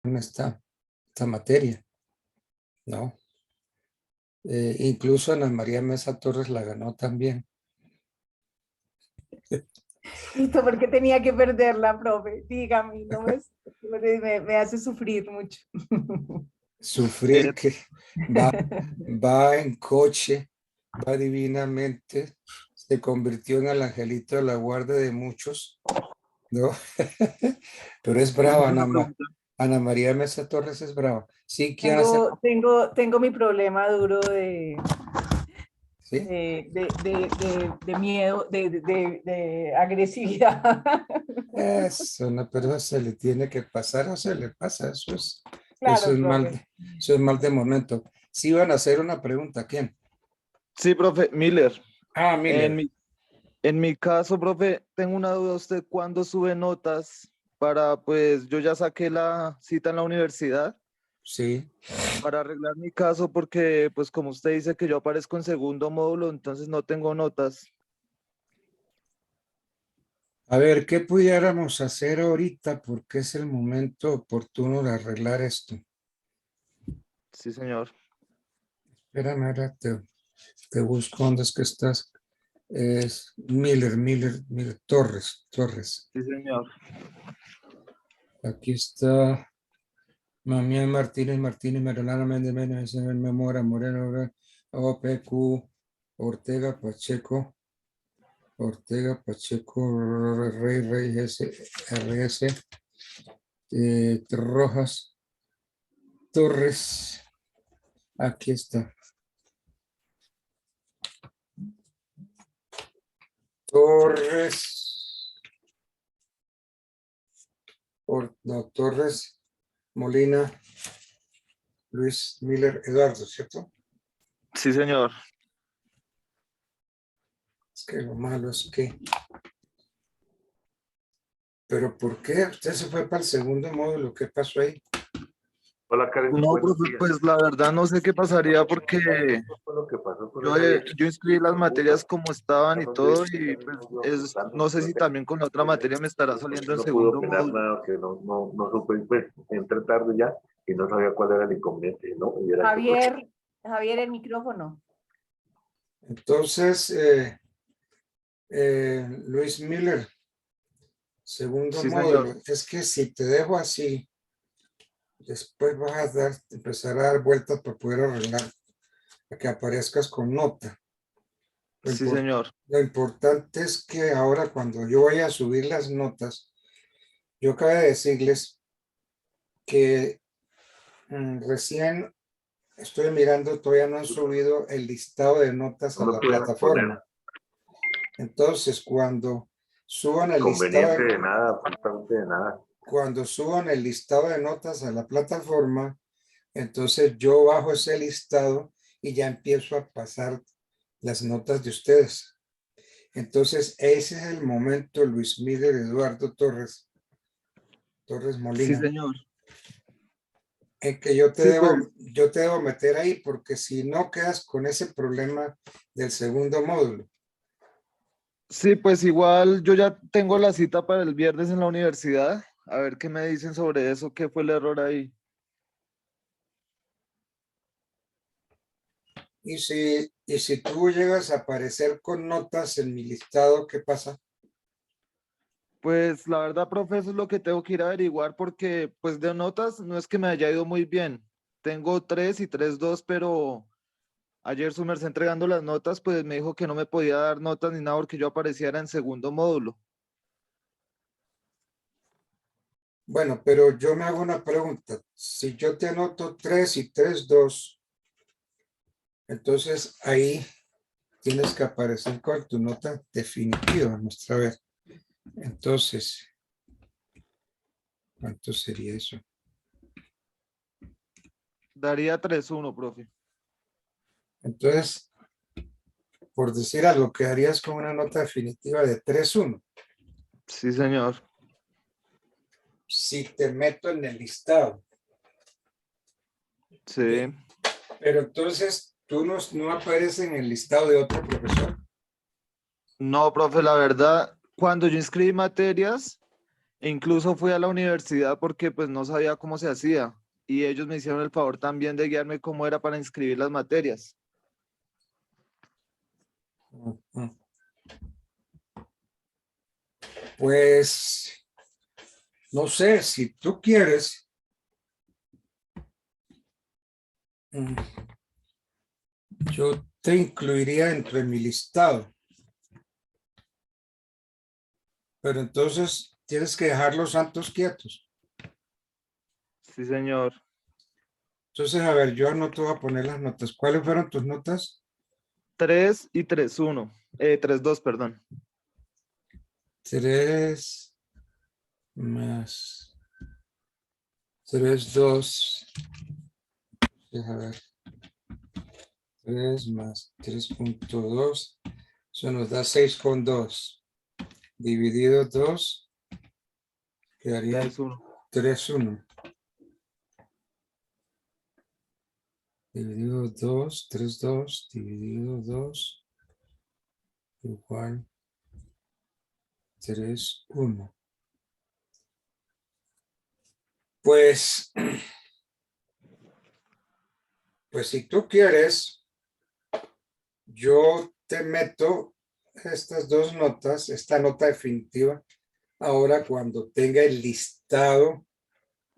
esta materia, ¿no? Incluso Ana María Mesa Torres la ganó también. Listo, porque tenía que perderla, profe. Dígame, no me hace sufrir mucho. Sufrir que va en coche, va divinamente, se convirtió en el angelito de la guardia de muchos, ¿no? Pero es brava, Ana María Mesa Torres es brava. Sí, ¿quién hace? Tengo mi problema duro ¿Sí? de miedo, de agresividad. Eso, no, pero se le tiene que pasar o se le pasa, eso Claro, profe. eso es mal de momento. Sí iban a hacer una pregunta, ¿quién? Sí, profe, Miller. Ah, En Miller. en mi caso, profe, tengo una duda. ¿Usted cuándo sube notas para, pues, yo ya saqué la cita en la universidad Sí. para arreglar mi caso porque, pues, como usted dice que yo aparezco en segundo módulo, entonces no tengo notas. A ver, ¿qué pudiéramos hacer ahorita? Porque es el momento oportuno de arreglar esto. Sí, señor. Espérame, ahora te busco dónde es que estás. Es Miller Torres. Sí, señor. Aquí está Mamián Martínez, Marilana Méndez, Memora, Moreno, OPQ, Ortega Pacheco, Rey, RS, Rojas, Torres. Aquí está. Torres. No, Torres, Molina, Luis Miller, Eduardo, ¿cierto? Sí, señor. Es que lo malo es que... ¿Pero por qué? Usted se fue para el segundo módulo. ¿Qué pasó ahí? Hola, Karen. No, Buenos profe, días. pues la verdad no sé qué pasaría porque Eso fue lo que pasó con yo, esa vieja. yo inscribí las materias como estaban y Buenos todo días. y pues También no sé si también con la otra materia me estará saliendo en no pudo segundo opinar módulo. nada, que no supe, pues entré tarde ya y no sabía cuál era el inconveniente, ¿no? Javier, el micrófono. Entonces, Luis Miller, segundo Sí, señor. módulo. Es que si te dejo así, después vas a empezar a dar vueltas para poder arreglar, para que aparezcas con nota. Sí, señor. Lo importante es que ahora cuando yo vaya a subir las notas, yo acabo de decirles que recién estoy mirando, todavía no han subido el listado de notas a No me la pudieron poner plataforma. Entonces, cuando suban el inconveniente de nada, absolutamente de nada. cuando suban el listado de notas a la plataforma, entonces yo bajo ese listado y ya empiezo a pasar las notas de ustedes. Entonces, ese es el momento, Luis Miguel Eduardo Torres Sí, Molina, señor. en que yo Sí, pues, yo te debo meter ahí, porque si no quedas con ese problema del segundo módulo. sí, pues igual yo ya tengo la cita para el viernes en la universidad. A ver qué me dicen sobre eso, qué fue el error ahí. Y si tú llegas a aparecer con notas en mi listado, ¿qué pasa? Pues la verdad, profe, eso es lo que tengo que ir a averiguar porque pues de notas no es que me haya ido muy bien. Tengo 3 y 3.2, pero ayer su merced entregando las notas, pues me dijo que no me podía dar notas ni nada porque yo apareciera en segundo módulo. Bueno, pero yo me hago una pregunta. Si yo te anoto 3 y 3, 2, entonces ahí tienes que aparecer con tu nota definitiva. Vamos a ver. Entonces, ¿cuánto sería eso? Daría 3.1, profe. Entonces, por decir algo, quedarías con una nota definitiva de 3-1. Sí, señor. Si te meto en el listado. Sí. Pero entonces tú no apareces en el listado de otro profesor. No, profe, la verdad, cuando yo inscribí materias, E incluso fui a la universidad porque pues no sabía cómo se hacía y ellos me hicieron el favor también de guiarme cómo era para inscribir las materias. Ujú. Pues, no sé, si tú quieres, mm, yo te incluiría dentro de mi listado. Pero entonces tienes que dejar los santos quietos. Sí, señor. Entonces, a ver, yo no te voy a poner las notas. ¿Cuáles fueron tus notas? 3 y 3-1. 3-2, perdón. 3 más 3, 2. A ver. 3 más 3.2. Eso nos da 6,2. Dividido 2. Quedaría 3-1. 3,1. Dividido 2, 3,2. Dividido 2. Igual 3,1. Pues si tú quieres, yo te meto estas dos notas, esta nota definitiva, ahora cuando tenga el listado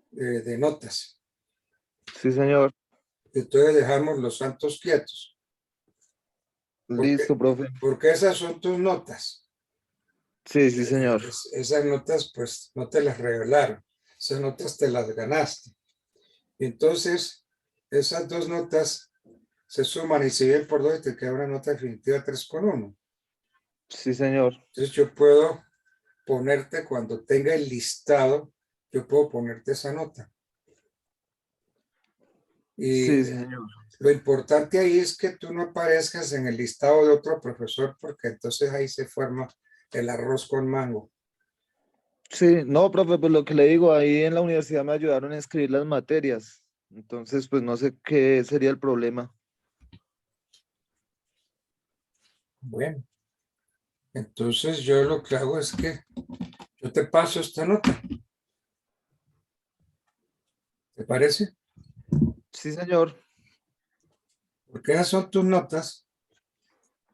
de notas. Sí, señor. Entonces dejamos los santos quietos. Listo, profe. Porque esas son tus notas. Sí, sí, señor. Esas notas, pues, no te las regalaron. Esas notas te las ganaste. Entonces, esas dos notas se suman y se dividen por 2 y te queda una nota definitiva 3,1. Sí, señor. Entonces, yo puedo ponerte, cuando tenga el listado, yo puedo ponerte esa nota. Y Sí, señor. lo importante ahí es que tú no aparezcas en el listado de otro profesor, porque entonces ahí se forma el arroz con mango. Sí, no, profe, pues lo que le digo, ahí en la universidad me ayudaron a escribir las materias. Entonces, pues no sé qué sería el problema. Bueno, entonces yo lo que hago es que yo te paso esta nota. ¿Te parece? Sí, señor. Porque esas son tus notas.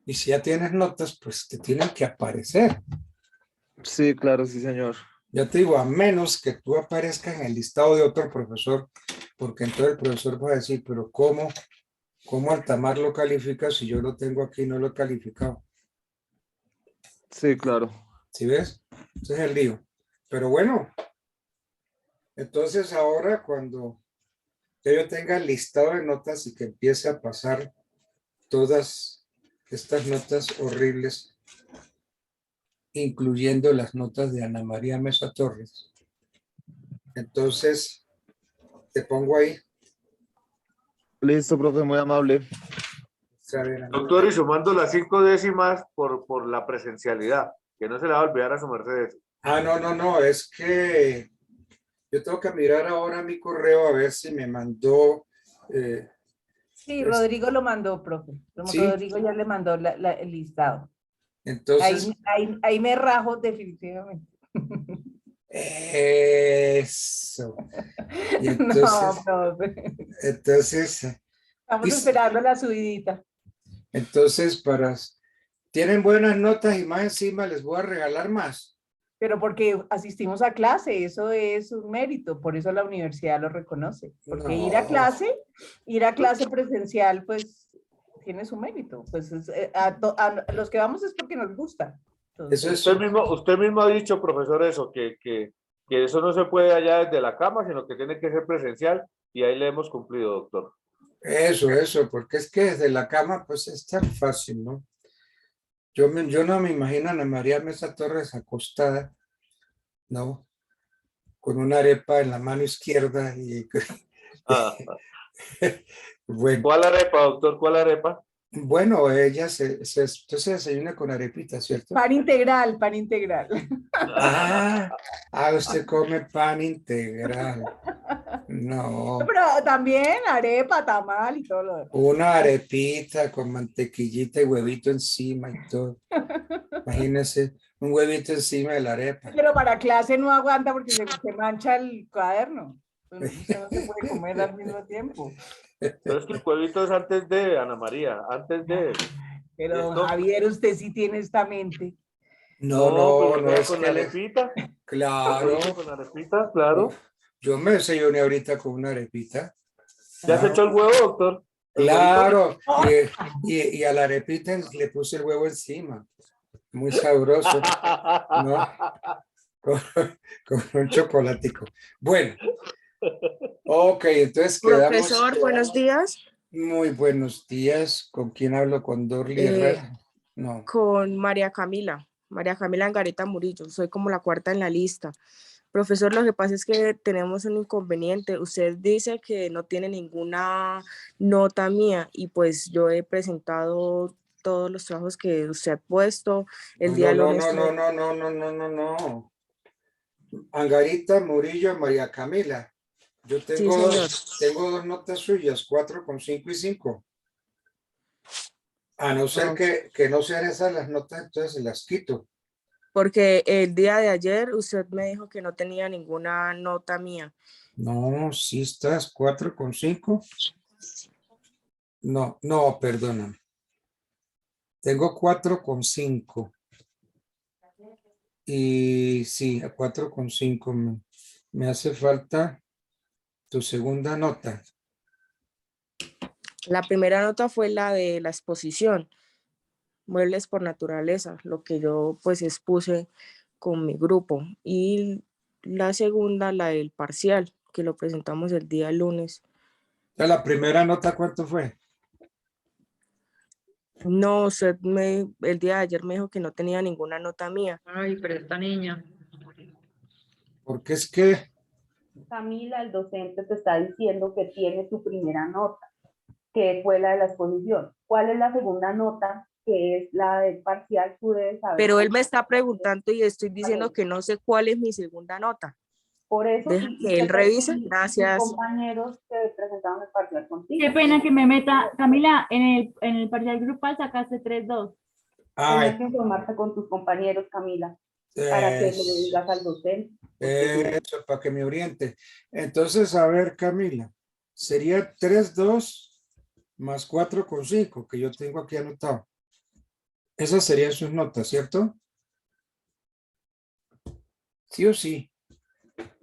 Y si ya tienes notas, pues te tienen que aparecer. Sí, claro, sí, señor. Ya te digo, a menos que tú aparezcas en el listado de otro profesor, porque entonces el profesor va a decir, pero ¿cómo Altamar lo califica si yo lo tengo aquí y no lo he calificado? Sí, claro. ¿Sí ves? Ese es el lío. Pero bueno, entonces ahora cuando yo tenga el listado de notas y que empiece a pasar todas estas notas horribles, incluyendo las notas de Ana María Mesa Torres, entonces te pongo ahí. Listo, profe, muy amable. A ver, Doctor, y sumando las 5 décimas por la presencialidad, que no se le va a olvidar a su merced eso. no, es que yo tengo que mirar ahora mi correo a ver si me mandó. Sí, Rodrigo lo mandó, profe. ¿Sí? Rodrigo ya le mandó el listado. Entonces, Ahí me rajo definitivamente. eso. Y No, profe. entonces, Estamos esperando la subidita. entonces tienen buenas notas y más encima les voy a regalar más. Pero porque asistimos a clase, eso es un mérito, por eso la universidad lo reconoce. Porque No. ir a clase presencial, pues tiene su mérito. Pues a los que vamos es porque nos gusta. Entonces, Eso es, Usted mismo ha dicho, profesor, eso, que eso no se puede allá desde la cama, sino que tiene que ser presencial, y ahí le hemos cumplido, doctor. eso, porque es que desde la cama, pues es tan fácil, ¿no? Yo no me imagino a Ana María Mesa Torres acostada, ¿no? Con una arepa en la mano izquierda y Ah, bueno, ¿cuál arepa, doctor? ¿Cuál arepa? ella entonces desayuna con arepita, ¿cierto? pan integral, pan integral. Usted come pan integral. No, Pero también arepa, tamal y todo lo demás. una arepita con mantequillita y huevito encima y todo. Imagínense, un huevito encima de la arepa. Pero para clase no aguanta porque se mancha el cuaderno. Pues usted no se puede comer al mismo tiempo. Pero es que el huevito es antes de Ana María, antes de. Pero don ¿Cierto? Javier, usted sí tiene esta mente. No, pues no vea es con que la le... arepita. Claro, Con la arepita, claro. yo me desayuné ahorita con una arepita. ¿Ya se echó el huevo, doctor? ¿El Claro, huevito? y a la arepita le puse el huevo encima. Muy sabroso, ¿no? Con, con un chocolatico. Bueno, ok, entonces quedamos. Profesor, buenos días. Muy buenos días. ¿Con quién hablo? ¿Con Dorly Herrera? No. Con María Camila Angarita Murillo. Soy como la cuarta en la lista. Profesor, lo que pasa es que tenemos un inconveniente. Usted dice que no tiene ninguna nota mía y pues yo he presentado todos los trabajos que usted ha puesto el día No, lunes. no. Angarita Murillo, María Camila. Yo Sí, señor. tengo dos notas suyas, 4,5 y 5. A no ser Ah. que no sean esas las notas, entonces las quito. Porque el día de ayer usted me dijo que no tenía ninguna nota mía. No, sí estás, 4,5. No, perdóname. Tengo 4,5. Y sí, a 4,5 me hace falta tu segunda nota. La primera nota fue la de la exposición, Muebles por Naturaleza, lo que yo pues expuse con mi grupo. Y la segunda, la del parcial, que lo presentamos el día lunes. La primera nota, ¿cuánto fue? No, el día de ayer me dijo que no tenía ninguna nota mía. Ay, pero esta niña. Porque es que Camila, el docente te está diciendo que tiene su primera nota, que fue la de la exposición. ¿Cuál es la segunda nota, que es la del parcial? Tú debes saber. Pero él me está preguntando y estoy diciendo que no sé cuál es mi segunda nota. Por eso, Deja que él revise. tus Gracias. compañeros que presentaron el parcial contigo. Qué pena que me meta. Camila, en el parcial grupal sacaste 3-2. Tienes que informarte con tus compañeros, Camila, para que le digas al docente. Eso, para que me oriente. Entonces, a ver, Camila, sería 3,2 más 4,5 que yo tengo aquí anotado. Esas serían sus notas, ¿cierto? Sí o sí.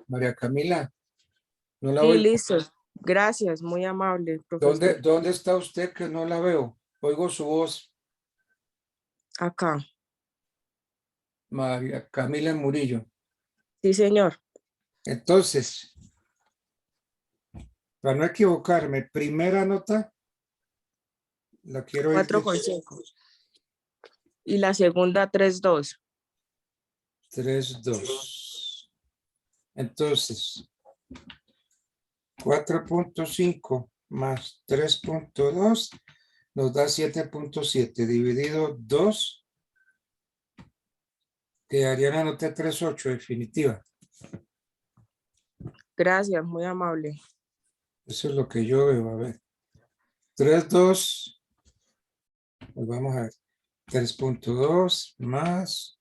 María Camila, no la Sí, oigo. listo. Gracias, muy amable, profesor. ¿Dónde está usted que no la veo? Oigo su voz, Acá. María Camila Murillo. Sí, señor. Entonces, para no equivocarme, primera nota, la quiero ir 4,5. Y la segunda 3,2. 3,2. Entonces, 4,5 más 3,2 nos da 7,7 dividido 2, quedaría la nota 3,8 definitiva. Gracias, muy amable. Eso es lo que yo veo. A ver, 3,2, pues vamos a ver, 3,2 más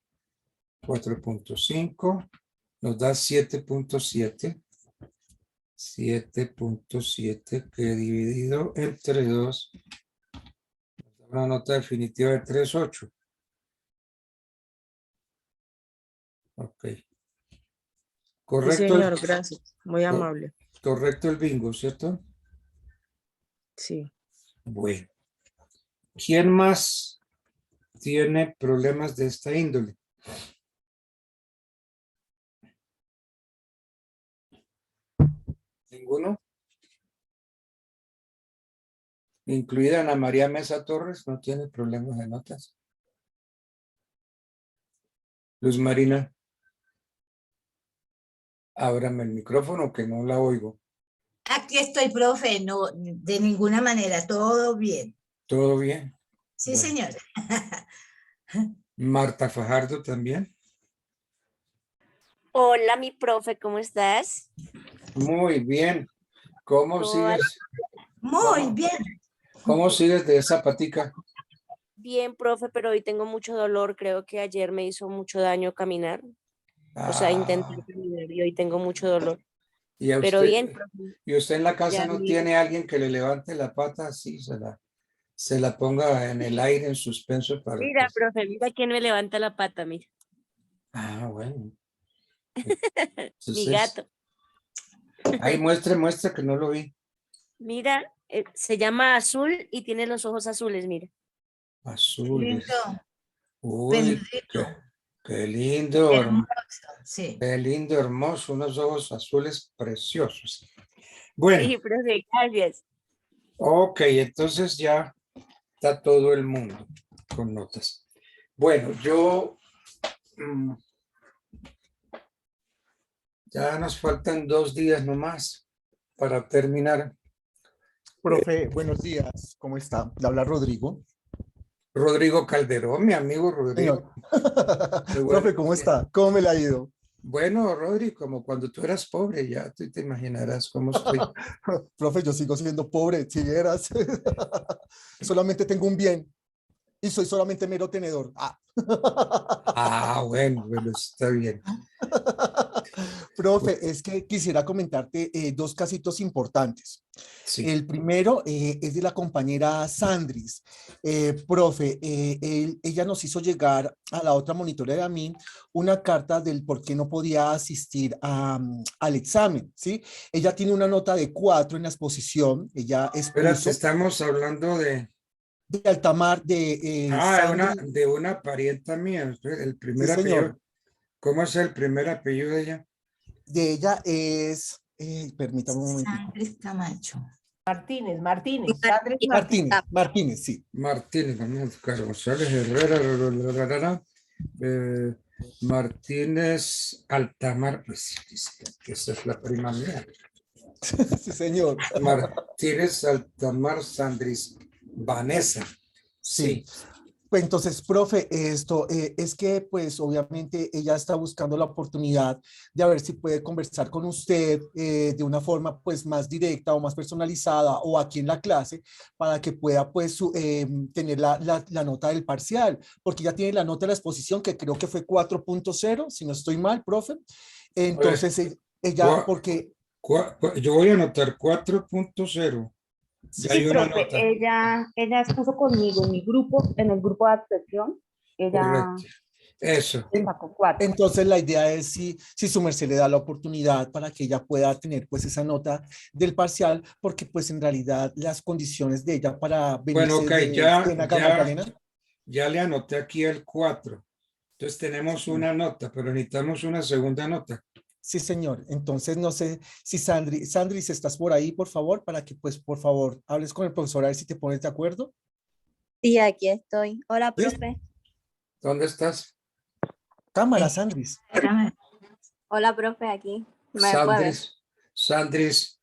4,5 nos da 7,7. 7,7 que dividido entre 2 nos da una nota definitiva de 3,8. Ok. Sí, Correcto. señor, gracias. Muy amable. Correcto el bingo, ¿cierto? Sí. Bueno. ¿Quién más tiene problemas de esta índole? ¿Ninguno? Incluida Ana María Mesa Torres, no tiene problemas de notas. Luz Marina, ábrame el micrófono que no la oigo. Aquí estoy, profe, no, de ninguna manera, todo bien. ¿Todo bien? Sí, Bueno. señora. Marta Fajardo también. Hola, mi profe, ¿cómo estás? Muy bien. ¿Cómo ¿Cómo sigues? Muy bien. ¿Cómo sigues de esa patica? bien, profe, pero hoy tengo mucho dolor. Creo que ayer me hizo mucho daño caminar. O sea, intenté Ah, caminar y hoy tengo mucho dolor. y a Pero usted, bien, profe. y usted en la casa Ya no mira. tiene alguien que le levante la pata así, se la ponga en el aire en suspenso para que... Mira, profe, mira quién me levanta la pata, mira. Ah, bueno. Mi Entonces, gato. ahí muestre que no lo vi. Mira, se llama Azul y tiene los ojos azules, mira. Azules. Lindo, Uy, peludito, qué lindo, hermoso, sí. qué lindo, hermoso, unos ojos azules preciosos. Bueno, Sí, profe, gracias. ok, entonces ya está todo el mundo con notas. Bueno, yo ya nos faltan 2 días nomás para terminar. Profe, buenos días. ¿Cómo está? Le habla Rodrigo. Rodrigo Calderón, mi amigo Señor. Rodrigo. Qué bueno. Profe, ¿cómo está? ¿Cómo me le ha ido? Bueno, Rodrigo, como cuando tú eras pobre, ya tú te imaginarás cómo estoy. Profe, yo sigo siendo pobre, si vieras. Solamente tengo un bien y soy solamente mero tenedor. Ah, bueno, está bien. Profe, es que quisiera comentarte dos casitos importantes. Sí. El primero es de la compañera Sandris. Profe, ella nos hizo llegar a la otra monitora y a mí una carta del por qué no podía asistir al examen, ¿sí? Ella tiene una nota de 4 en la exposición. Ella Espérate, expuso estamos hablando de... de altamar de Sandris. de una parienta mía. El Sí, primer señor. apellido. ¿Cómo es el primer apellido de ella? De ella es, permítame un momento. Sandris Camacho. Martínez, Sandra Martínez. Martínez, sí. Martínez, vamos a buscar. González Herrera, Martínez Altamar, pues, que esa es la prima mía. Sí, señor. Martínez Altamar Sandris Vanessa. Sí. Sí. Pues entonces, profe, esto es que pues obviamente ella está buscando la oportunidad de a ver si puede conversar con usted de una forma pues más directa o más personalizada o aquí en la clase para que pueda pues tener la nota del parcial, porque ya tiene la nota de la exposición que creo que fue 4.0, si no estoy mal, profe. Entonces, ella, porque... Yo voy a anotar 4.0. Sí, Ya hay Sí, una profe, nota. ella expuso conmigo en mi grupo, en el grupo de abstención, ella Correcto. Eso. sacó 4. Entonces la idea es si su merced le da la oportunidad para que ella pueda tener pues esa nota del parcial, porque pues en realidad las condiciones de ella para Bueno, venirse ok, de Ciénaga Magdalena. ya le anoté aquí el 4. Entonces tenemos una nota, pero necesitamos una segunda nota. Sí, señor. Entonces no sé si Sandri, si estás por ahí, por favor, para que pues por favor hables con el profesor a ver si te pones de acuerdo. Sí, aquí estoy. Hola, ¿Sí? profe. ¿Dónde estás? Cámara, Sandris. Hola, profe, aquí. ¿Me puede ver? Sandris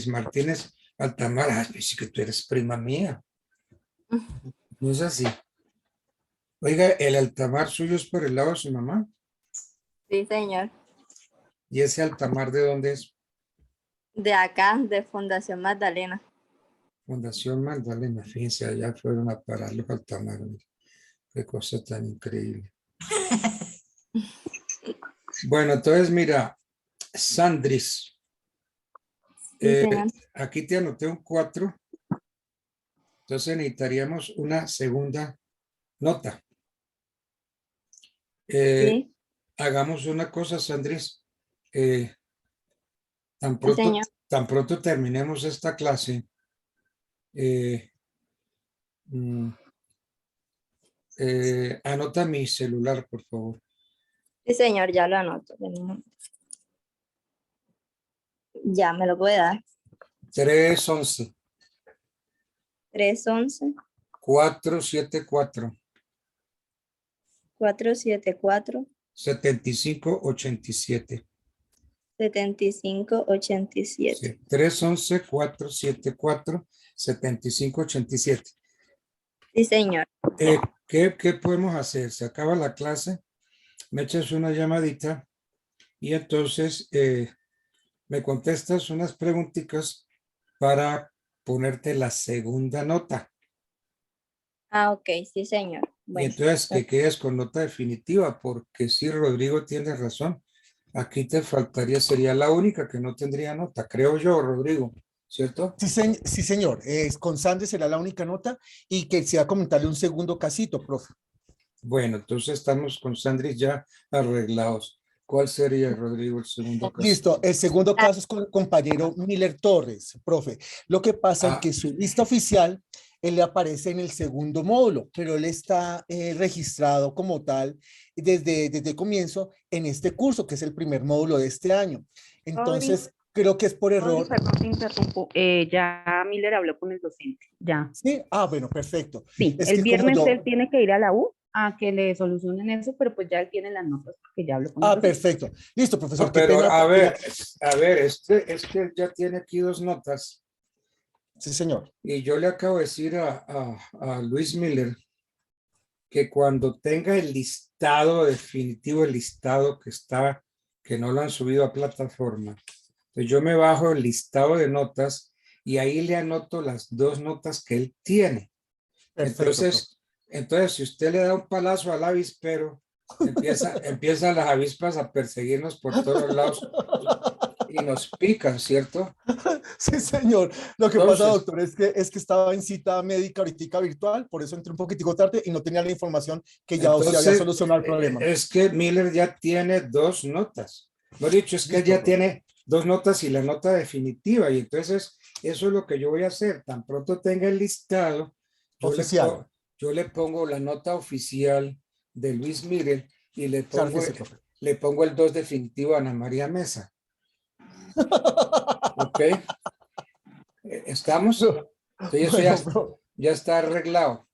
Martínez Altamar. Ah, sí que tú eres prima mía. No es así. Oiga, ¿el Altamar suyo es por el lado de su mamá? Sí, señor. ¿Y ese Altamar de dónde es? De acá, de Fundación Magdalena. Fundación Magdalena. Fíjense, allá fueron a parar los Altamar. Qué cosa tan increíble. Bueno, entonces mira, Sandris. Sí, señor. Aquí te anoté un 4. Entonces necesitaríamos una segunda nota. Sí, Hagamos una cosa, Sandris. Tan sí, señor. pronto terminemos esta clase. Anota mi celular, por favor. Sí, señor, ya lo anoto. Ya, me lo puede dar. 311 311 474 474 7587. 7587. Sí, 311 474 7587. Sí, señor. ¿Qué podemos hacer? Se acaba la clase, me echas una llamadita y entonces me contestas unas preguntitas para ponerte la segunda nota. Ah, ok, sí, señor. Y Bueno, entonces que quedes con nota definitiva, porque sí, Rodrigo tiene razón. Aquí te faltaría, sería la única que no tendría nota, creo yo, Rodrigo, ¿cierto? Sí, sí, señor. Con Sandra será la única nota y quisiera comentarle un segundo casito, profe. Bueno, entonces estamos con Sandri ya arreglados. ¿Cuál sería, Rodrigo, el segundo caso? Listo, el segundo caso es con el compañero Miller Torres, profe. Lo que pasa es que su lista oficial, él le aparece en el segundo módulo, pero él está registrado como tal desde el comienzo en este curso, que es el primer módulo de este año. Entonces, creo que es por error. Perdón, te interrumpo. Ya Miller habló con el docente, ya. Sí, ah, bueno, perfecto. Sí, Es el que como viernes yo- él tiene que ir a la U a que le solucionen eso, pero pues ya él tiene las notas porque ya habló con el Ah, docente. perfecto. Listo, profesor, No, qué pero pena. a ver, es que ya tiene aquí 2 notas. Sí, señor. Y yo le acabo de decir a Luis Miller que cuando tenga el listado definitivo, el listado que está, que no lo han subido a plataforma, entonces yo me bajo el listado de notas y ahí le anoto las 2 notas que él tiene. Perfecto, Entonces, si usted le da un palazo al avispero, empiezan las avispas a perseguirnos por todos lados y nos pican, ¿cierto? Sí, señor. Lo que pasa, Entonces, doctor, es que estaba en cita médica ahorita virtual, por eso entré un poquitico tarde y no tenía la información que ya usted había entonces, solucionado el problema. es que Miller ya tiene 2 notas. Lo dicho, es que Listo, ya profe. tiene 2 notas y la nota definitiva. Y entonces, eso es lo que yo voy a hacer. Tan pronto tenga el listado, Oficial. yo le pongo la nota oficial de Luis Miller y Claro que sí, profe. le pongo el 2 definitivo a Ana María Mesa. ¿Ok? ¿Estamos? Entonces, eso ya está arreglado.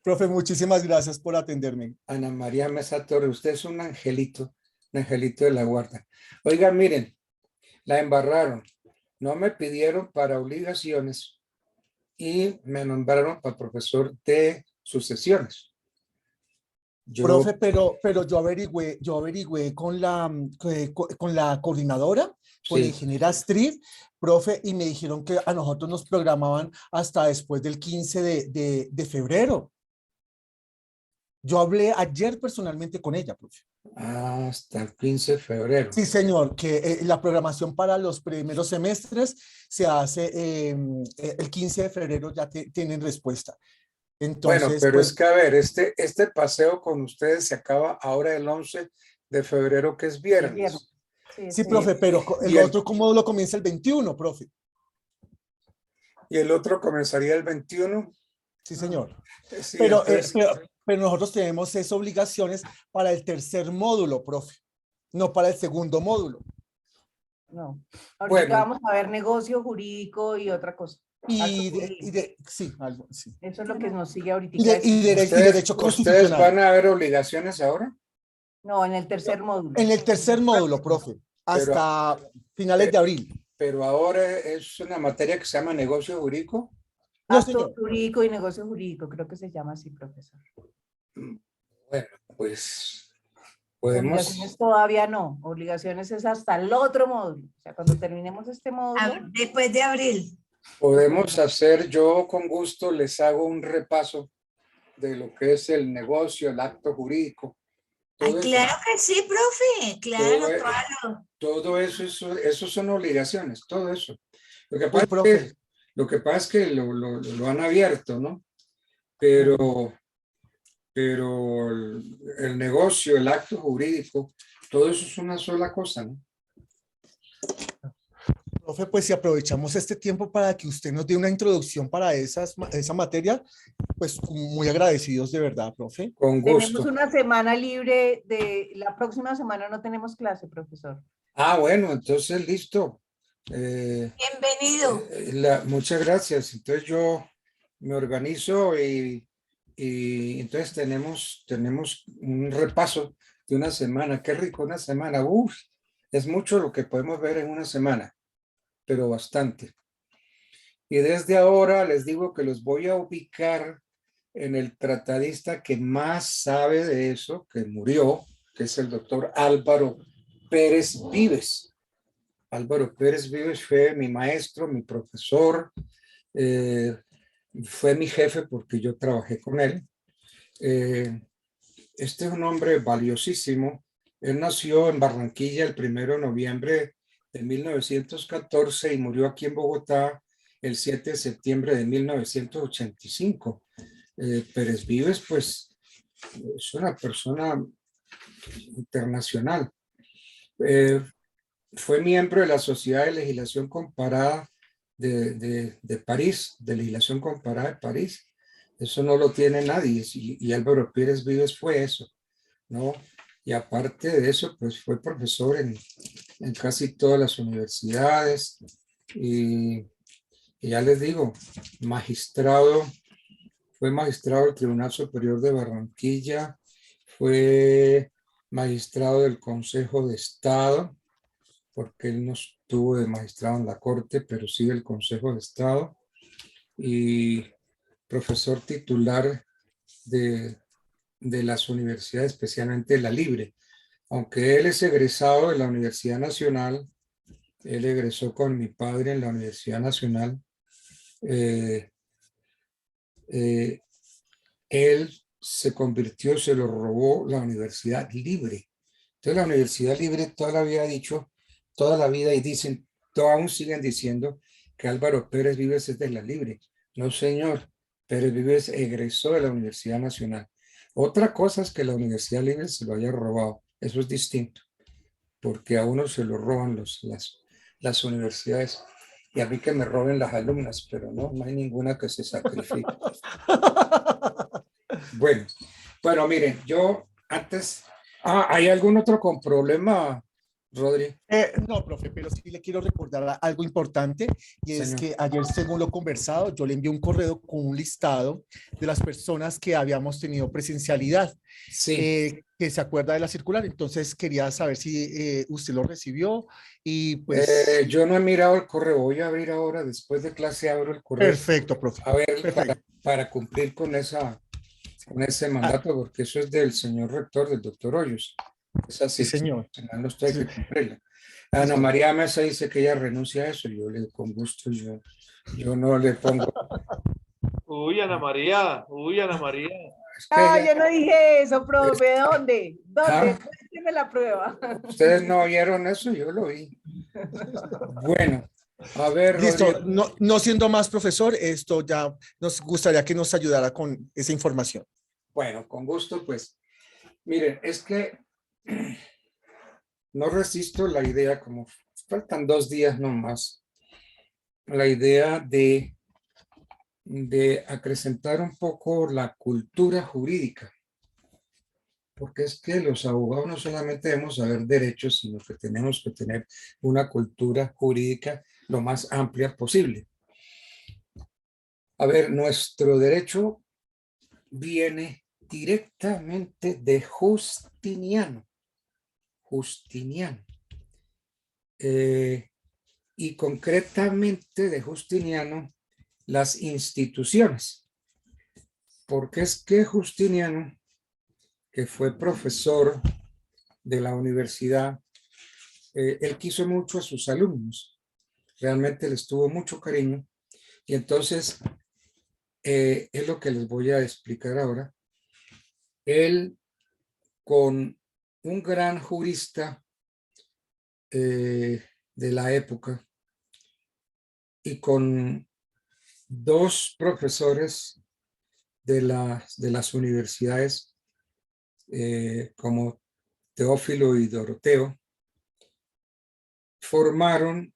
Profe, muchísimas gracias por atenderme. Ana María Mesa Torres, usted es un angelito de la guarda. Oiga, miren, la embarraron. No me pidieron para obligaciones y me nombraron para profesor de sucesiones. Profe, pero yo averigüé con con la coordinadora, con la Sí. ingeniera Astrid, profe, y me dijeron que a nosotros nos programaban hasta después del 15 de febrero. Yo hablé ayer personalmente con ella, profe. Hasta el 15 de febrero. Sí, señor, que la programación para los primeros semestres se hace el 15 de febrero, ya tienen respuesta. Entonces, Bueno, pero pues, es que a ver, este paseo con ustedes se acaba ahora el 11 de febrero, que es viernes. sí, profe, pero el otro módulo comienza el 21, profe. Y el otro comenzaría el 21. Sí, señor. Sí, Pero, entonces, pero nosotros tenemos esas obligaciones para el tercer módulo, profe, no para el segundo módulo. No. Ahorita Bueno. vamos a ver negocio jurídico y otra cosa. Sí, algo, sí. Eso es lo que nos sigue ahorita. Y derecho ¿Ustedes constitucional. van a ver obligaciones ahora? No, en el tercer módulo. En el tercer módulo, profe, hasta finales de abril. Pero ahora es una materia que se llama negocio jurídico. No, Acto señor. jurídico y negocio jurídico, creo que se llama así, profesor. Bueno, pues podemos. Obligaciones todavía no, obligaciones es hasta el otro módulo. O sea, cuando terminemos este módulo. Después de abril. Podemos hacer, yo con gusto les hago un repaso de lo que es el negocio, el acto jurídico. Ay, Todo claro eso. que sí, profe, claro, Todo, claro. Todo eso son obligaciones, todo eso. Lo que Uy, pasa, profe. es que lo han abierto, ¿no? Pero el negocio, el acto jurídico, todo eso es una sola cosa, ¿no? Profe, pues si aprovechamos este tiempo para que usted nos dé una introducción para esa materia, pues muy agradecidos de verdad, profe. Con gusto. Tenemos una semana libre la próxima semana no tenemos clase, profesor. Ah, bueno, entonces listo. Bienvenido. Muchas gracias. Entonces yo me organizo y entonces tenemos un repaso de una semana. Qué rico una semana. Uf, es mucho lo que podemos ver en una semana, pero bastante. Y desde ahora les digo que los voy a ubicar en el tratadista que más sabe de eso, que murió, que es el doctor Álvaro Pérez Vives. Álvaro Pérez Vives fue mi maestro, mi profesor. fue mi jefe porque yo trabajé con él. Este es un hombre valiosísimo. Él nació en Barranquilla el 1 de noviembre de 1914 y murió aquí en Bogotá el 7 de septiembre de 1985. Pérez Vives, pues, es una persona internacional. Fue miembro de la Sociedad de Legislación Comparada de París, de Legislación Comparada de París. Eso no lo tiene nadie, y Álvaro Pérez Vives fue eso, ¿no? Y aparte de eso, pues fue profesor en casi todas las universidades, y ya les digo, fue magistrado del Tribunal Superior de Barranquilla, fue magistrado del Consejo de Estado, porque él no estuvo de magistrado en la Corte, pero sí del Consejo de Estado, y profesor titular de las universidades, especialmente la Libre. Aunque él es egresado de la Universidad Nacional, él egresó con mi padre en la Universidad Nacional, él se lo robó la Universidad Libre. Entonces la Universidad Libre toda la vida ha dicho, toda la vida, y dicen, aún siguen diciendo que Álvaro Pérez Vives es de la Libre. No, señor, Pérez Vives egresó de la Universidad Nacional. Otra cosa es que la Universidad Libre se lo haya robado. Eso es distinto, porque a uno se lo roban las universidades, y a mí que me roben las alumnas, pero no hay ninguna que se sacrifique. Bueno, miren, yo antes... ¿hay algún otro con problema, Rodri? No, profe, pero sí le quiero recordar algo importante, y es Señor. que ayer, según lo conversado, yo le envié un correo con un listado de las personas que habíamos tenido presencialidad, Sí. que se acuerda de la circular. Entonces quería saber si usted lo recibió, y pues... Yo no he mirado el correo, voy a abrir ahora, después de clase abro el correo. Perfecto, profe. A ver, Perfecto. para cumplir con ese mandato, porque eso es del señor rector, del doctor Hoyos. Es así, Sí, señor. no estoy que cumplirla. Ana María Mesa dice que ella renuncia a eso, yo con gusto, yo no le pongo. Uy, Ana María, Es que yo no dije eso, profe. ¿Dónde? Cuénteme la prueba. Ustedes no oyeron eso, yo lo vi. Bueno, a ver, Listo, Rodrigo. no siendo más, profesor, esto ya nos gustaría que nos ayudara con esa información. Bueno, con gusto, pues. Miren, es que no resisto la idea, como faltan 2 días nomás, la idea de acrecentar un poco la cultura jurídica. Porque es que los abogados no solamente debemos saber derechos, sino que tenemos que tener una cultura jurídica lo más amplia posible. A ver, nuestro derecho viene directamente de Justiniano. Y concretamente de Justiniano, las instituciones. Porque es que Justiniano, que fue profesor de la universidad, él quiso mucho a sus alumnos. Realmente les tuvo mucho cariño. Y entonces, es lo que les voy a explicar ahora. Él, con un gran jurista de la época y con 2 profesores de las universidades como Teófilo y Doroteo, formaron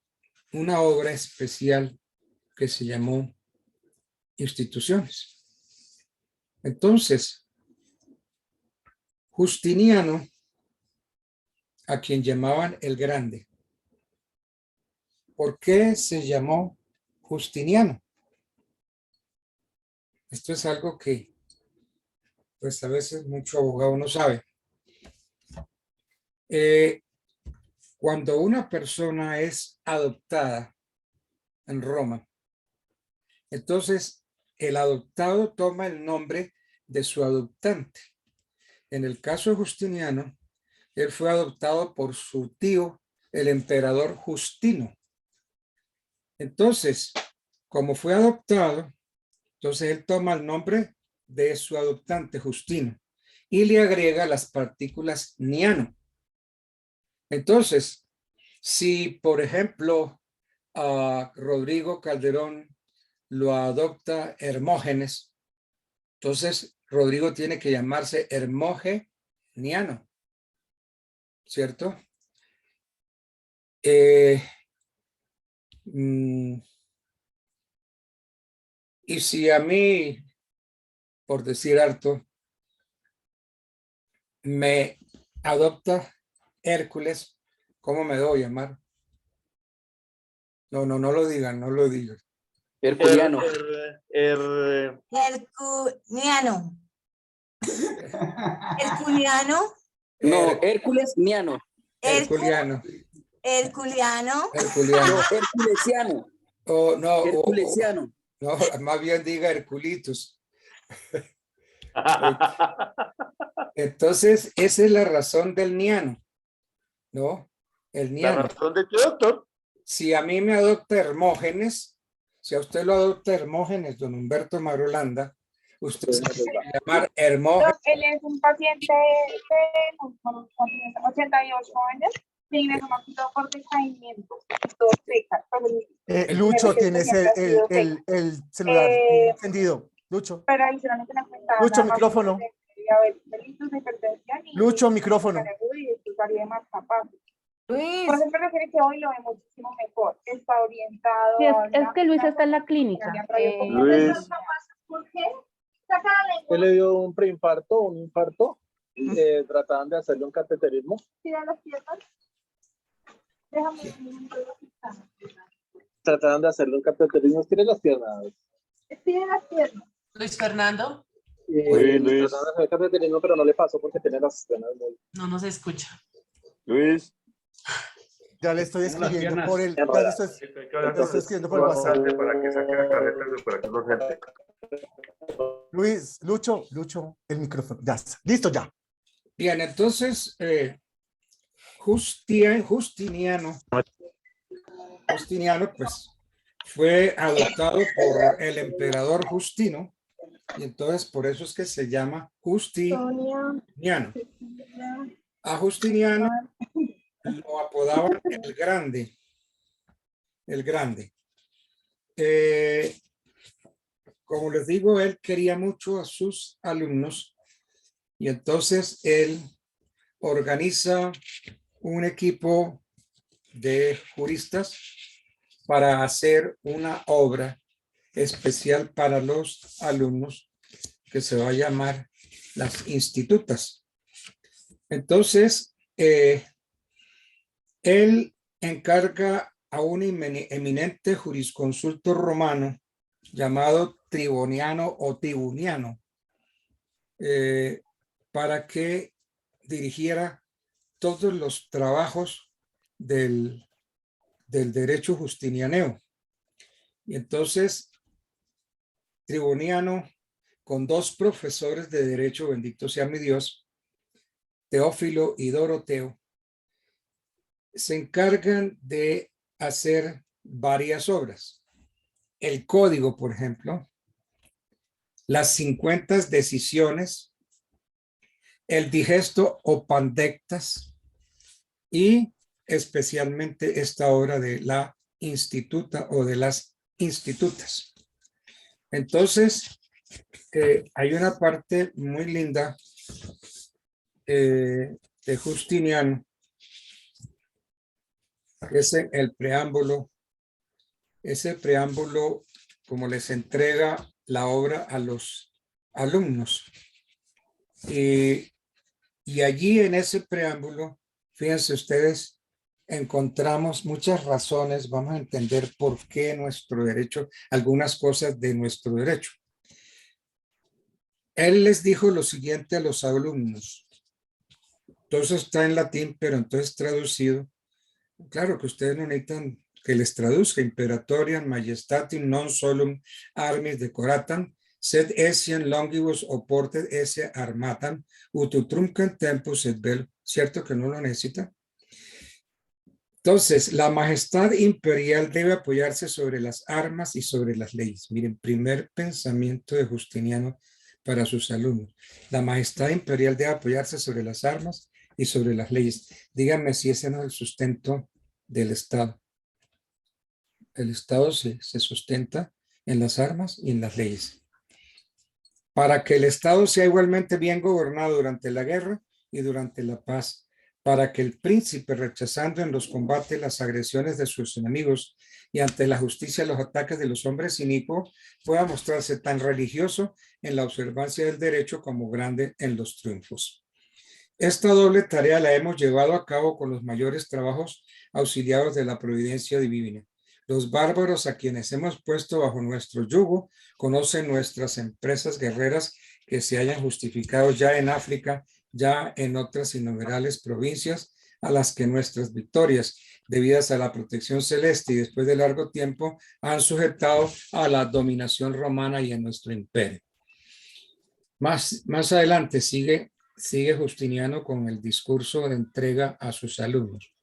una obra especial que se llamó Instituciones. Entonces, Justiniano, a quien llamaban el Grande. ¿Por qué se llamó Justiniano? Esto es algo que, pues a veces mucho abogado no sabe. Cuando una persona es adoptada en Roma, entonces el adoptado toma el nombre de su adoptante. En el caso de Justiniano, él fue adoptado por su tío, el emperador Justino. Entonces, como fue adoptado, Entonces él toma el nombre de su adoptante, Justino, y le agrega las partículas niano. Entonces, si por ejemplo a Rodrigo Calderón lo adopta Hermógenes, entonces Rodrigo tiene que llamarse Hermogeniano, ¿cierto? Y si a mí, por decir harto, me adopta Hércules, ¿cómo me debo llamar? No lo digan, no lo digan. Herculiano. Hercuniano. Herculiano. No, Hércules Niano. Herculiano. Herculiano. Herculiano. No, Herculesiano. Oh, no, Herculesiano. no, más bien diga Herculitus. Entonces, esa es la razón del niano, ¿no? El niano. ¿La razón de qué, doctor? Si a mí me adopta Hermógenes, si a usted lo adopta Hermógenes, don Humberto Marulanda, usted se va a llamar Hermógenes. Él es un paciente de 88 años, se ingresó más que todo por decaimiento, todo seca. Lucho, tienes el celular encendido. Lucho. Pero adicionalmente la cuenta. Lucho, micrófono. Lucho, micrófono. Luis. Por eso me refiere que hoy lo ve muchísimo mejor. Está orientado. Sí, es que Luis está en la clínica. Luis. ¿Por qué? Él le dio un preinfarto, un infarto. Trataban de hacerle un cateterismo. Tira las piernas. Déjame. Trataban de hacerle un cateterismo. Tire las piernas. Tira las piernas. Luis Fernando. Luis. Trataban de hacer el cateterismo, pero no le pasó porque tiene las piernas muy... No se escucha. Luis. Ya le estoy escribiendo por el... Ya le estoy escribiendo por el WhatsApp. Para que saque la carreta de operación urgente. Luis, Lucho, el micrófono. Ya está. Listo, ya. Bien, entonces, Justiniano, pues, fue adoptado por el emperador Justino, y entonces por eso es que se llama Justiniano. A Justiniano lo apodaban el Grande. Como les digo, él quería mucho a sus alumnos y entonces él organiza un equipo de juristas para hacer una obra especial para los alumnos que se va a llamar las institutas. Entonces, él encarga a un eminente jurisconsulto romano llamado Triboniano o Tibuniano para que dirigiera todos los trabajos del derecho justinianeo. Y entonces, Triboniano, con dos profesores de derecho, bendito sea mi Dios, Teófilo y Doroteo, se encargan de hacer varias obras. El código, por ejemplo, las 50 decisiones, el digesto o pandectas y especialmente esta obra de la instituta o de las institutas. Entonces, hay una parte muy linda de Justiniano, que es el preámbulo. Ese preámbulo, como les entrega la obra a los alumnos. Y allí en ese preámbulo, fíjense ustedes, encontramos muchas razones, vamos a entender por qué nuestro derecho, algunas cosas de nuestro derecho. Él les dijo lo siguiente a los alumnos. Entonces está en latín, pero entonces traducido. Claro que ustedes no necesitan que les traduzca. Imperatoriam majestatim non solum armis decoratam, sed essiem longibus oportet esse armatam, ut utrumque tempus et vel. ¿Cierto que no lo necesita? Entonces, la majestad imperial debe apoyarse sobre las armas y sobre las leyes. Miren, primer pensamiento de Justiniano para sus alumnos. La majestad imperial debe apoyarse sobre las armas y sobre las leyes. Díganme si ese no es el sustento del Estado. El Estado se sustenta en las armas y en las leyes. Para que el Estado sea igualmente bien gobernado durante la guerra y durante la paz, para que el príncipe, rechazando en los combates las agresiones de sus enemigos y ante la justicia los ataques de los hombres inicuos, pueda mostrarse tan religioso en la observancia del derecho como grande en los triunfos. Esta doble tarea la hemos llevado a cabo con los mayores trabajos auxiliados de la providencia divina. Los bárbaros a quienes hemos puesto bajo nuestro yugo conocen nuestras empresas guerreras que se hayan justificado ya en África, ya en otras innumerables provincias, a las que nuestras victorias, debidas a la protección celeste y después de largo tiempo, han sujetado a la dominación romana y en nuestro imperio. Más adelante sigue Justiniano con el discurso de entrega a sus alumnos.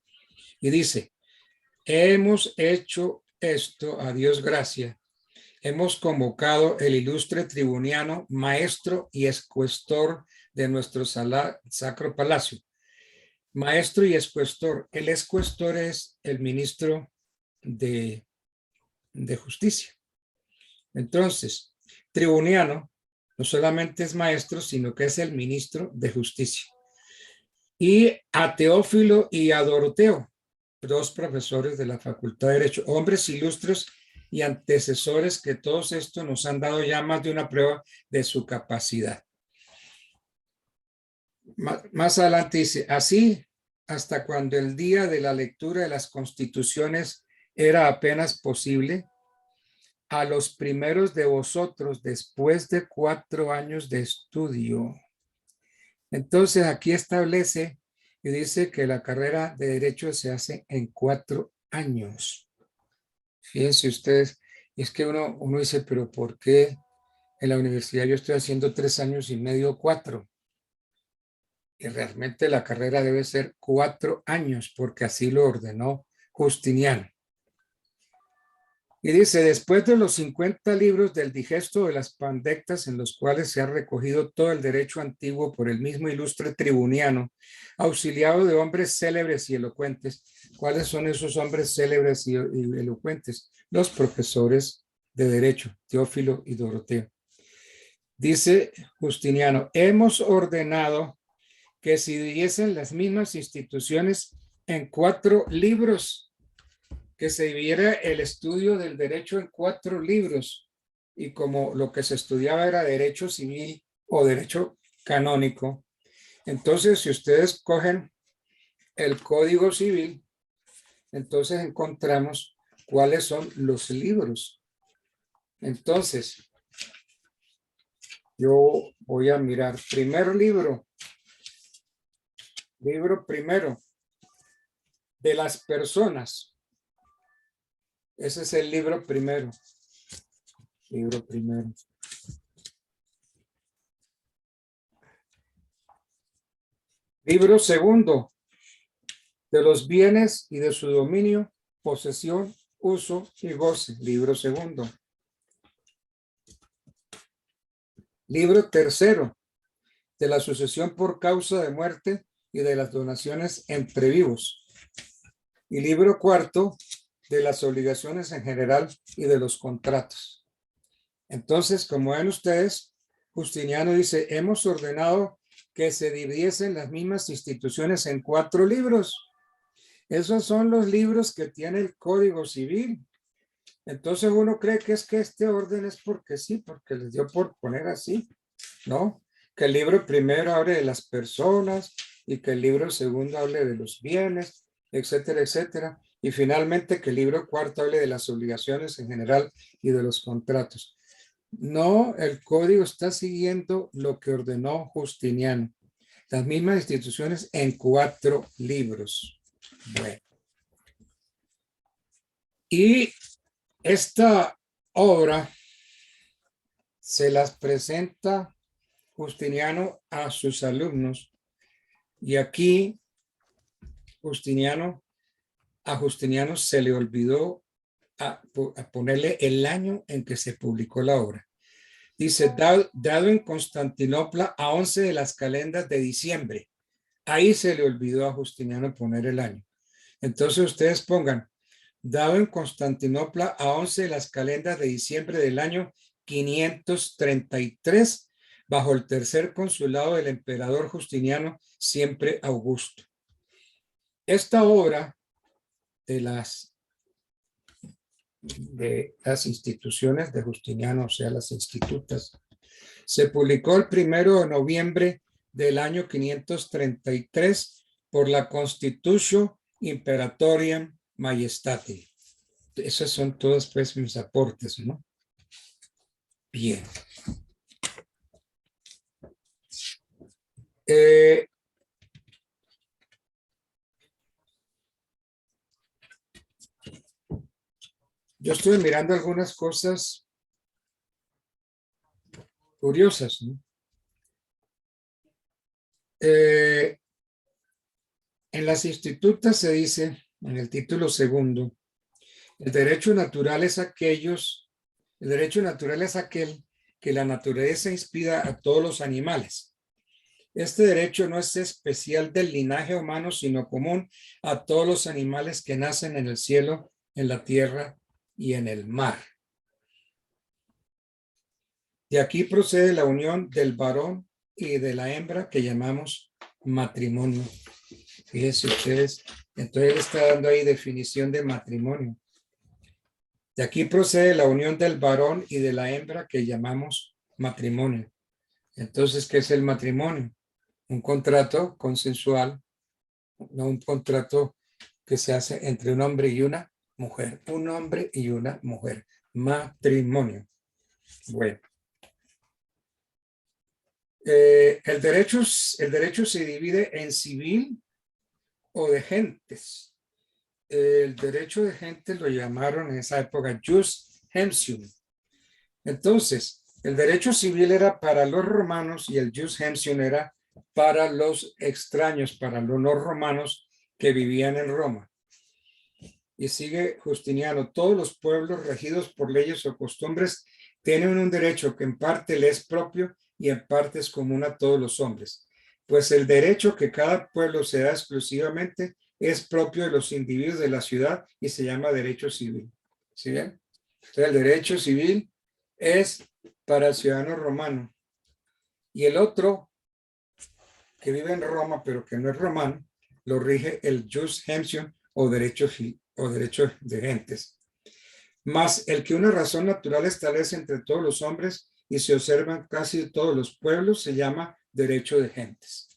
Y dice, hemos hecho esto, a Dios gracia. Hemos convocado el ilustre tribuniano, maestro y escuestor de nuestro sacro palacio. Maestro y escuestor. El escuestor es el ministro de justicia. Entonces, tribuniano no solamente es maestro, sino que es el ministro de justicia. Y a Teófilo y a Doroteo, dos profesores de la Facultad de Derecho, hombres ilustres y antecesores que todos estos nos han dado ya más de una prueba de su capacidad. Más adelante dice, así hasta cuando el día de la lectura de las constituciones era apenas posible, a los primeros de vosotros después de 4 años de estudio. Entonces aquí establece y dice que la carrera de Derecho se hace en 4 años. Fíjense ustedes, es que uno dice, pero ¿por qué en la universidad yo estoy haciendo 3 años y medio, 4? Y realmente la carrera debe ser 4 años, porque así lo ordenó Justiniano. Y dice, después de los 50 libros del digesto de las pandectas en los cuales se ha recogido todo el derecho antiguo por el mismo ilustre tribuniano, auxiliado de hombres célebres y elocuentes. ¿Cuáles son esos hombres célebres y elocuentes? Los profesores de derecho, Teófilo y Doroteo. Dice Justiniano, hemos ordenado que se dividiesen las mismas instituciones en 4 libros, que se dividiera el estudio del derecho en 4 libros, y como lo que se estudiaba era derecho civil o derecho canónico, entonces si ustedes cogen el Código Civil, entonces encontramos cuáles son los libros. Entonces, yo voy a mirar, primer libro primero, de las personas. Ese es el libro primero. Libro primero. Libro segundo, de los bienes y de su dominio, posesión, uso y goce. Libro segundo. Libro tercero, de la sucesión por causa de muerte y de las donaciones entre vivos. Y libro cuarto, de las obligaciones en general y de los contratos. Entonces, como ven ustedes, Justiniano dice, hemos ordenado que se dividiesen las mismas instituciones en 4 libros. Esos son los libros que tiene el Código Civil. Entonces uno cree que es que este orden es porque sí, porque les dio por poner así, ¿no? Que el libro primero hable de las personas y que el libro segundo hable de los bienes, etcétera, etcétera. Y finalmente que el libro cuarto hable de las obligaciones en general y de los contratos. No, el código está siguiendo lo que ordenó Justiniano. Las mismas instituciones en 4 libros. Bueno. Y esta obra se las presenta Justiniano a sus alumnos. Y aquí Justiniano a Justiniano se le olvidó a ponerle el año en que se publicó la obra. Dice, dado en Constantinopla a 11 de las calendas de diciembre. Ahí se le olvidó a Justiniano poner el año. Entonces ustedes pongan, dado en Constantinopla a 11 de las calendas de diciembre del año 533, bajo el tercer consulado del emperador Justiniano, siempre Augusto. Esta obra de las instituciones de Justiniano, o sea, las institutas, se publicó el 1 de noviembre del año 533 por la Constitutio Imperatoriam Majestatis. Esos son todos pues mis aportes, ¿no? Bien. Yo estuve mirando algunas cosas curiosas, ¿no? En las institutas se dice, en el título segundo, el derecho natural es aquel que la naturaleza inspira a todos los animales. Este derecho no es especial del linaje humano, sino común a todos los animales que nacen en el cielo, en la tierra y en el mar. De aquí procede la unión del varón y de la hembra que llamamos matrimonio. Fíjense ustedes, entonces él está dando ahí definición de matrimonio. De aquí procede la unión del varón y de la hembra que llamamos matrimonio. Entonces, ¿qué es el matrimonio? Un contrato consensual, no un contrato que se hace entre un hombre y una mujer. Un hombre y una mujer. Matrimonio. Bueno. El derecho se divide en civil o de gentes. El derecho de gentes lo llamaron en esa época jus gentium. Entonces, el derecho civil era para los romanos y el jus gentium era para los extraños, para los no romanos que vivían en Roma. Y sigue Justiniano, todos los pueblos regidos por leyes o costumbres tienen un derecho que en parte le es propio y en parte es común a todos los hombres. Pues el derecho que cada pueblo se da exclusivamente es propio de los individuos de la ciudad y se llama derecho civil. ¿Sí ven? Entonces el derecho civil es para el ciudadano romano. Y el otro, que vive en Roma pero que no es romano, lo rige el jus gentium o derecho de gentes. Más el que una razón natural establece entre todos los hombres y se observan casi todos los pueblos se llama derecho de gentes.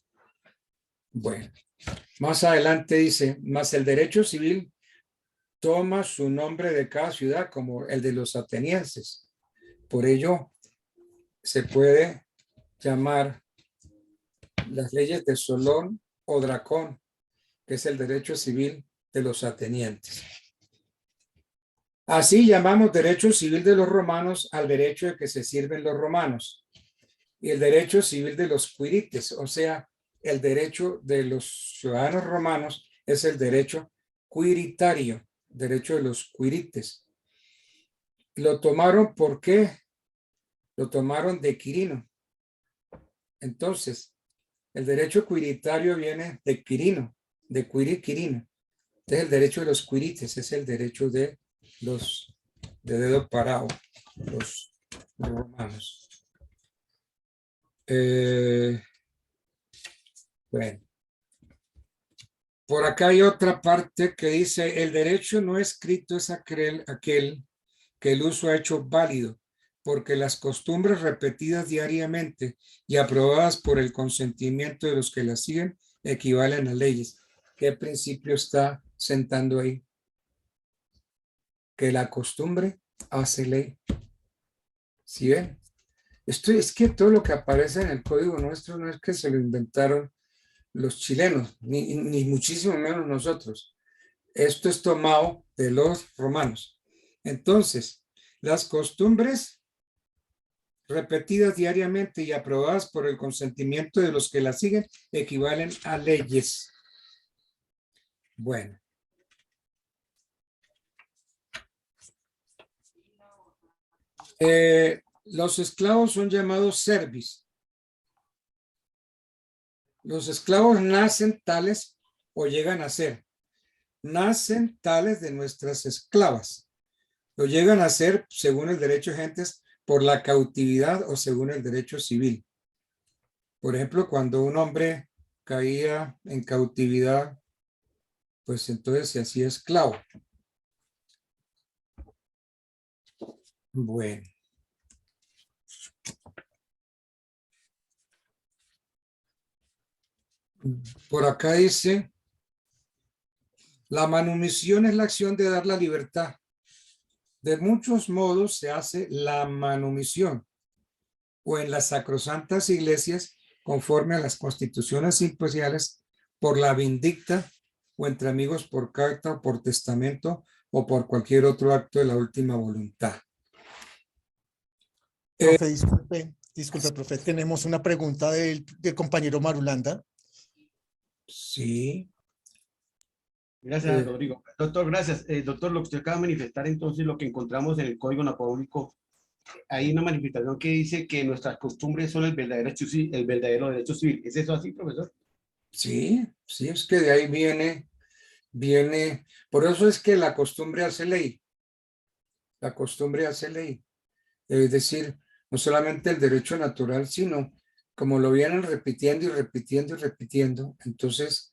Bueno, más adelante dice, más el derecho civil toma su nombre de cada ciudad como el de los atenienses. Por ello se puede llamar las leyes de Solón o Dracón, que es el derecho civil de los atenienses. Así llamamos derecho civil de los romanos al derecho de que se sirven los romanos y el derecho civil de los quirites, o sea, el derecho de los ciudadanos romanos es el derecho quiritario, derecho de los quirites. Lo tomaron, ¿por qué? Lo tomaron de Quirino. Entonces, el derecho quiritario viene de Quirino, de Quirino. Entonces, el derecho de los quirites es el derecho de los de dedo parado, los romanos. Bueno. Por acá hay otra parte que dice, el derecho no escrito es aquel que el uso ha hecho válido, porque las costumbres repetidas diariamente y aprobadas por el consentimiento de los que las siguen equivalen a leyes. ¿Qué principio está sentando ahí? Que la costumbre hace ley. ¿Sí ven? Esto es que todo lo que aparece en el código nuestro no es que se lo inventaron los chilenos, ni muchísimo menos nosotros. Esto es tomado de los romanos. Entonces, las costumbres repetidas diariamente y aprobadas por el consentimiento de los que las siguen equivalen a leyes. Bueno. Los esclavos son llamados servis. Los esclavos nacen tales o llegan a ser. Nacen tales de nuestras esclavas. Lo llegan a ser según el derecho de gentes por la cautividad o según el derecho civil. Por ejemplo, cuando un hombre caía en cautividad, pues entonces se hacía esclavo. Bueno. Por acá dice, la manumisión es la acción de dar la libertad. De muchos modos se hace la manumisión o en las sacrosantas iglesias conforme a las constituciones imperiales por la vindicta o entre amigos por carta o por testamento o por cualquier otro acto de la última voluntad. Profe, disculpe, profe, tenemos una pregunta del compañero Marulanda. Sí. Gracias, Rodrigo. Doctor, gracias. Doctor, lo que usted acaba de manifestar, entonces, lo que encontramos en el Código Napoleónico, hay una manifestación que dice que nuestras costumbres son el verdadero derecho civil. ¿Es eso así, profesor? Sí, sí, es que de ahí viene, por eso es que la costumbre hace ley. La costumbre hace ley. Es decir, no solamente el derecho natural, sino como lo vienen repitiendo y repitiendo y repitiendo, entonces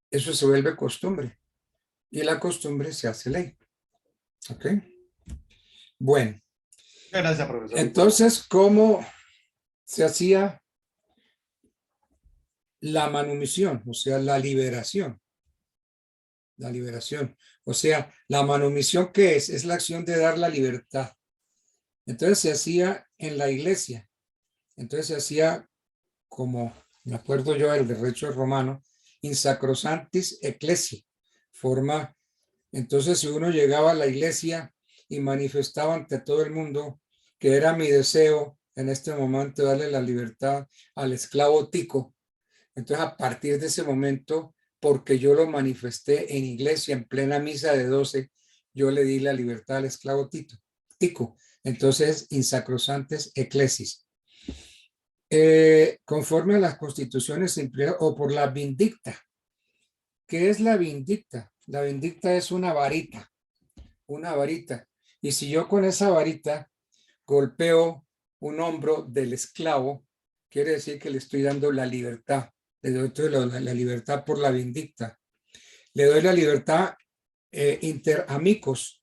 eso se vuelve costumbre. Y la costumbre se hace ley. ¿Ok? Bueno. Gracias, profesor. Entonces, ¿cómo se hacía la manumisión? O sea, la liberación. La liberación. O sea, la manumisión, ¿qué es? Es la acción de dar la libertad. Entonces se hacía en la iglesia. Entonces se hacía como, me acuerdo yo del derecho romano, in sacrosantis ecclesiae. Forma, entonces si uno llegaba a la iglesia y manifestaba ante todo el mundo que era mi deseo en este momento darle la libertad al esclavo Tico, entonces a partir de ese momento, porque yo lo manifesté en iglesia en plena misa de 12, yo le di la libertad al esclavo Tico. Entonces, in sacrosantis ecclesiae. Conforme a las constituciones o por la vindicta. ¿Qué es la vindicta? La vindicta es una varita, y si yo con esa varita golpeo un hombro del esclavo, quiere decir que le estoy dando la libertad, le doy la libertad por la vindicta, le doy la libertad entre amigos,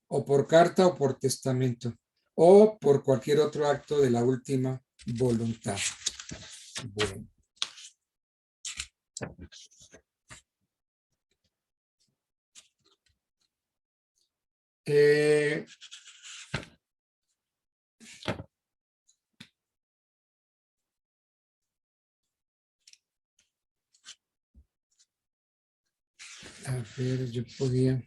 o por carta o por testamento, o por cualquier otro acto de la última voluntad. Bueno. A ver, yo podía...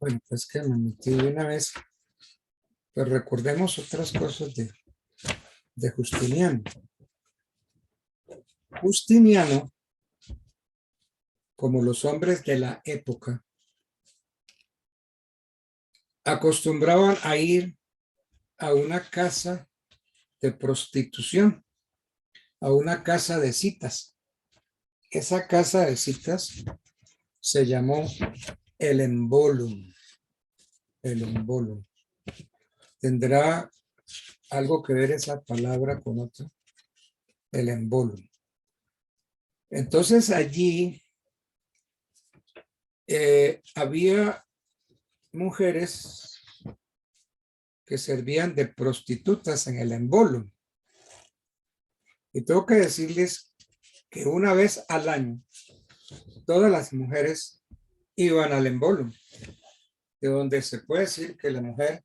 Bueno, pues que me metí de una vez. Pues recordemos otras cosas de Justiniano. Justiniano, como los hombres de la época, acostumbraban a ir a una casa de prostitución, a una casa de citas. Esa casa de citas se llamó el embolum. El embolum. ¿Tendrá algo que ver esa palabra con otra? El embolum. Entonces allí había mujeres que servían de prostitutas en el embolum. Y tengo que decirles que una vez al año todas las mujeres iban al embolum, de donde se puede decir que la mujer,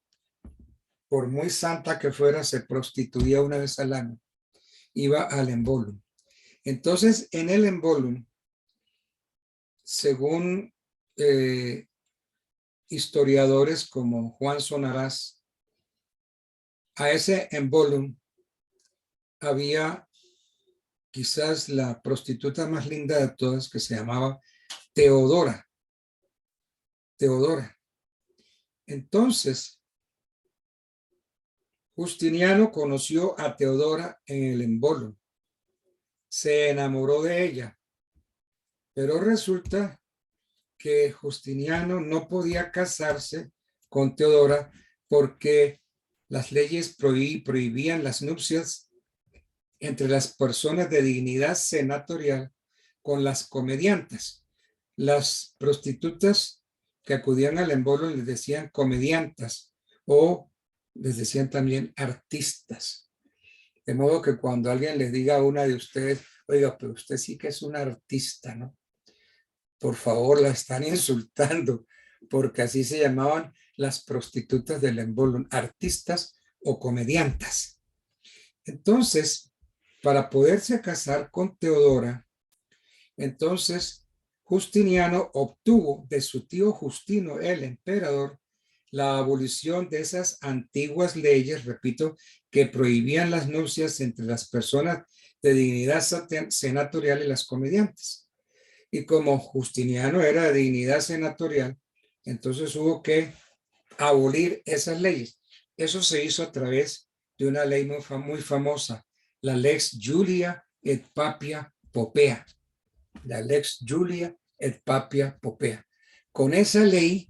por muy santa que fuera, se prostituía una vez al año. iba al embolum. Entonces, en el embolum, según historiadores como Juan Sonarás, a ese embolum había quizás la prostituta más linda de todas, que se llamaba Teodora. Teodora. Entonces, Justiniano conoció a Teodora en el embolum. Se enamoró de ella. Pero resulta que Justiniano no podía casarse con Teodora porque las leyes prohibían las nupcias entre las personas de dignidad senatorial con las comediantas. Las prostitutas que acudían al embolum les decían comediantas o les decían también artistas. De modo que cuando alguien les diga a una de ustedes, oiga, pero usted sí que es una artista, ¿no? Por favor, la están insultando, porque así se llamaban las prostitutas del embolum, artistas o comediantas. Entonces, para poderse casar con Teodora, entonces Justiniano obtuvo de su tío Justino, el emperador, la abolición de esas antiguas leyes, repito, que prohibían las nupcias entre las personas de dignidad senatorial y las comediantes. Y como Justiniano era de dignidad senatorial, entonces hubo que abolir esas leyes. Eso se hizo a través de una ley muy famosa, la Lex Julia et Papia Popea. La Lex Julia et Papia Popea. Con esa ley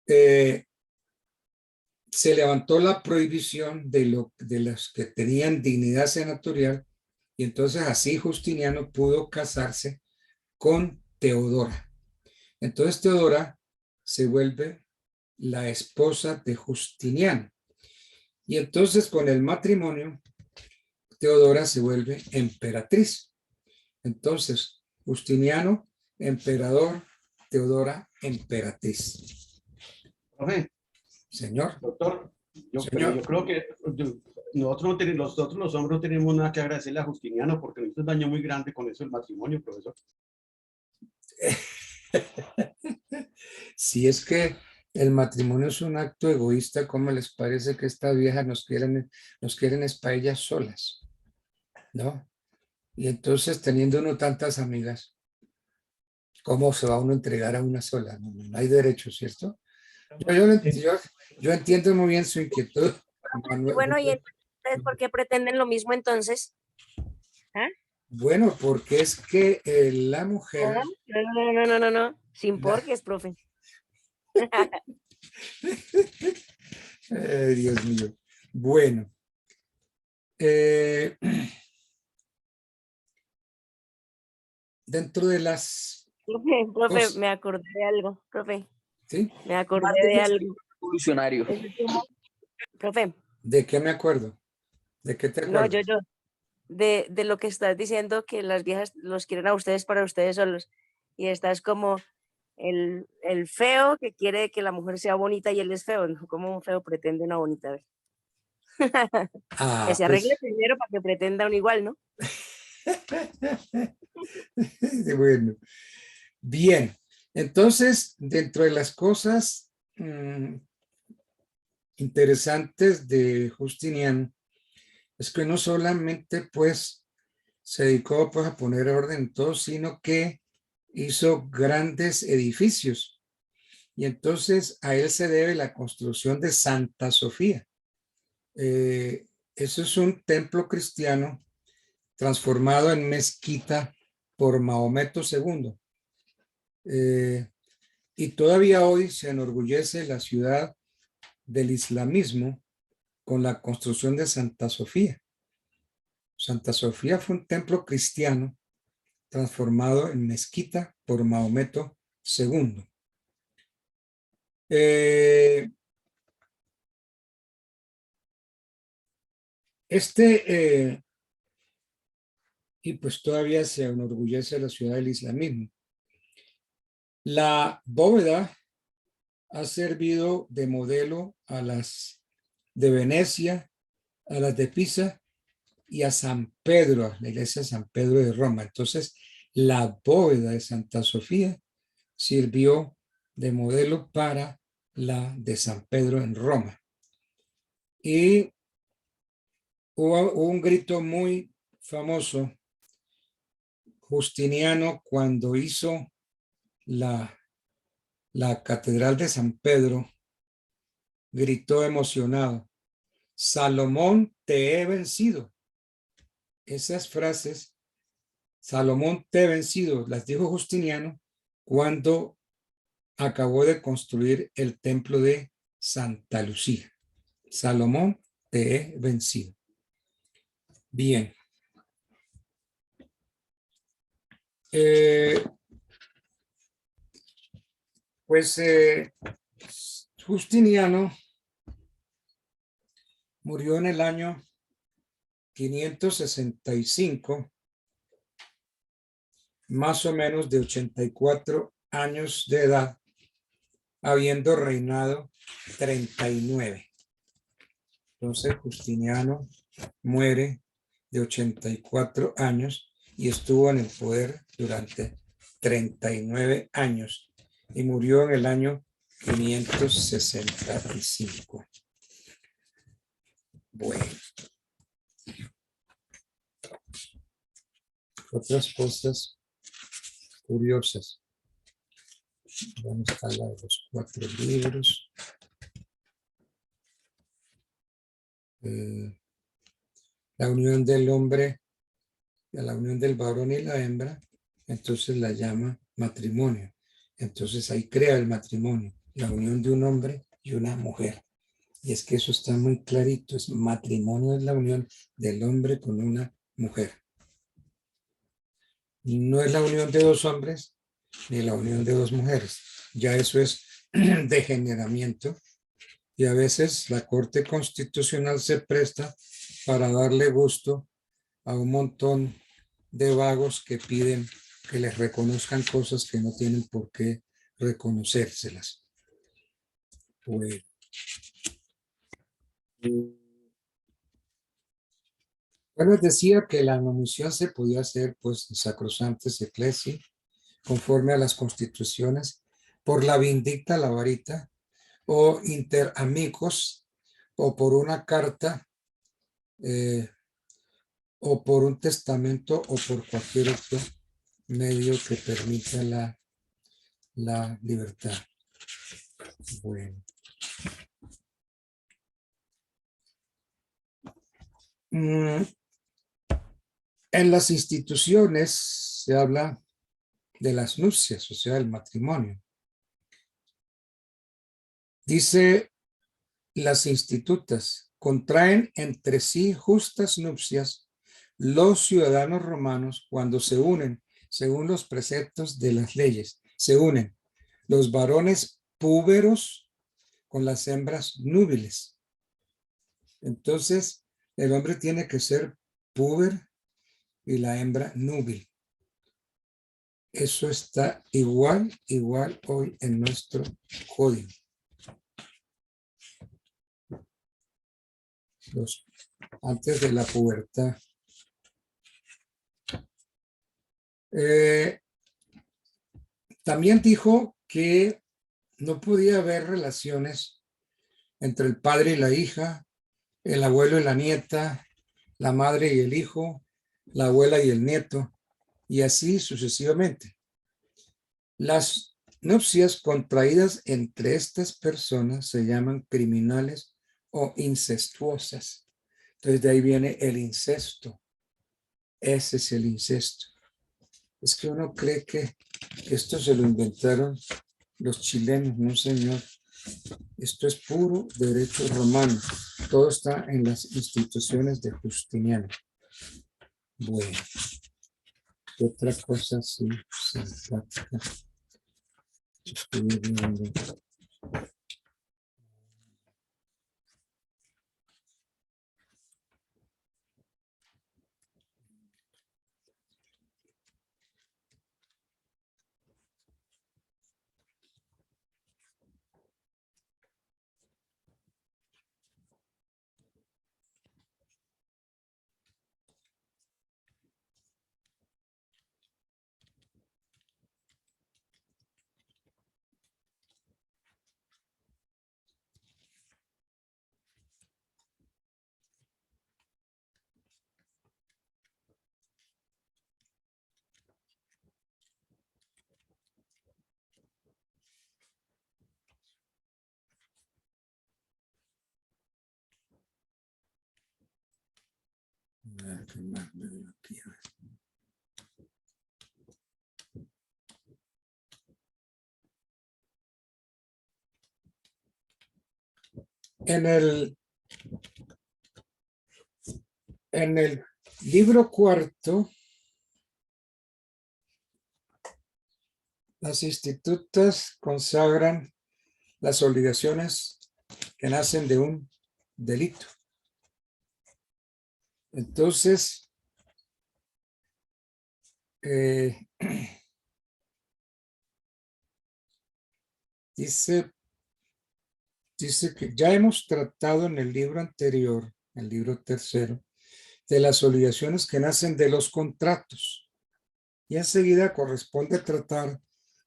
se levantó la prohibición de los que tenían dignidad senatorial, y entonces así Justiniano pudo casarse con Teodora. Entonces Teodora se vuelve la esposa de Justiniano. Y entonces con el matrimonio, Teodora se vuelve emperatriz. Entonces, Justiniano, emperador, Teodora, emperatriz. Profe. Señor. Doctor, Señor. yo creo que nosotros los hombres no tenemos nada que agradecerle a Justiniano porque nos hizo un daño muy grande con eso el matrimonio, profesor. Si es que el matrimonio es un acto egoísta, ¿cómo les parece que estas viejas nos quieren es para ellas solas? ¿No? Y entonces, teniendo uno tantas amigas, ¿cómo se va uno a entregar a una sola? No hay derecho, ¿cierto? Yo entiendo muy bien su inquietud. Bueno, ¿y entonces por qué pretenden lo mismo entonces? ¿Ah? Bueno, porque es que la mujer... No. Sin porques, profe. Dios mío. Bueno. Dentro de las... Profe, me acordé de algo, profe. ¿Sí? Me acordé de algo. Revolucionario. Profe. ¿De qué me acuerdo? ¿De qué te acuerdas? No, yo. De lo que estás diciendo, que las viejas los quieren a ustedes para ustedes solos. Y estás como el feo que quiere que la mujer sea bonita y él es feo. ¿No? Como un feo pretende una bonita. Que se arregle primero para que pretenda un igual, ¿no? Bueno, bien. Entonces, dentro de las cosas interesantes de Justiniano, es que no solamente pues se dedicó pues a poner orden en todo, sino que hizo grandes edificios. Y entonces a él se debe la construcción de Santa Sofía. Eso es un templo cristiano transformado en mezquita por Mahometo II. Y todavía hoy se enorgullece la ciudad del islamismo con la construcción de Santa Sofía. Santa Sofía fue un templo cristiano transformado en mezquita por Mahometo II. Y pues todavía se enorgullece la ciudad del islamismo. La bóveda ha servido de modelo a las de Venecia, a las de Pisa y a San Pedro, a la iglesia de San Pedro de Roma. Entonces, la bóveda de Santa Sofía sirvió de modelo para la de San Pedro en Roma. Y hubo un grito muy famoso, Justiniano, cuando hizo la catedral de San Pedro, gritó emocionado: Salomón, te he vencido. Esas frases, Salomón te he vencido, las dijo Justiniano cuando acabó de construir el templo de Santa Lucía. Salomón, te he vencido. Bien. Justiniano murió en el año 565, más o menos de 84 años de edad, habiendo reinado 39. Entonces Justiniano muere de 84 años y estuvo en el poder durante 39 años y murió en el año 565. Bueno. Otras cosas curiosas. Vamos a la de los 4 libros. La unión del hombre, la unión del varón y la hembra, entonces la llama matrimonio. Entonces ahí crea el matrimonio, la unión de un hombre y una mujer. Y es que eso está muy clarito, es matrimonio, es la unión del hombre con una mujer. No es la unión de 2 hombres ni la unión de 2 mujeres. Ya eso es degeneramiento. Y a veces la Corte Constitucional se presta para darle gusto a un montón de vagos que piden que les reconozcan cosas que no tienen por qué reconocérselas. Pues, les decía que la nomisión se podía hacer, pues, sacrosantes ecclesiae, conforme a las constituciones, por la vindicta la varita, o inter amicos, o por una carta, o por un testamento, o por cualquier otro medio que permita la libertad. Bueno. En las instituciones se habla de las nupcias, o sea, el matrimonio. Dice las institutas, contraen entre sí justas nupcias los ciudadanos romanos cuando se unen, según los preceptos de las leyes, se unen los varones púberos con las hembras núbiles. Entonces, el hombre tiene que ser púber y la hembra núbil. Eso está igual hoy en nuestro código. Antes de la pubertad. También dijo que no podía haber relaciones entre el padre y la hija, el abuelo y la nieta, la madre y el hijo, la abuela y el nieto, y así sucesivamente. Las nupcias contraídas entre estas personas se llaman criminales o incestuosas. Entonces de ahí viene el incesto. Ese es el incesto. Es que uno cree que esto se lo inventaron los chilenos, no señor. Esto es puro derecho romano. Todo está en las instituciones de Justiniano. Bueno, otra cosa sí, simpática. Estoy viendo. ¿Qué más me dio aquí? A ver. En el libro cuarto, las institutas consagran las obligaciones que nacen de un delito. Entonces, dice que ya hemos tratado en el libro anterior, el libro tercero, de las obligaciones que nacen de los contratos. Y enseguida corresponde tratar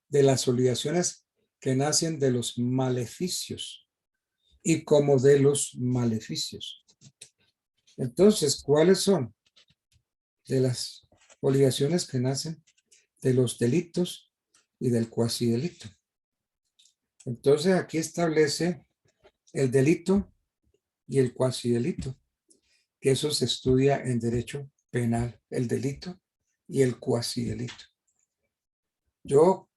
de las obligaciones que nacen de los maleficios y como de los maleficios. Entonces, ¿cuáles son? De las obligaciones que nacen de los delitos y del cuasi delito. Entonces, aquí establece el delito y el cuasi delito, que eso se estudia en derecho penal, el delito y el cuasi delito. Yo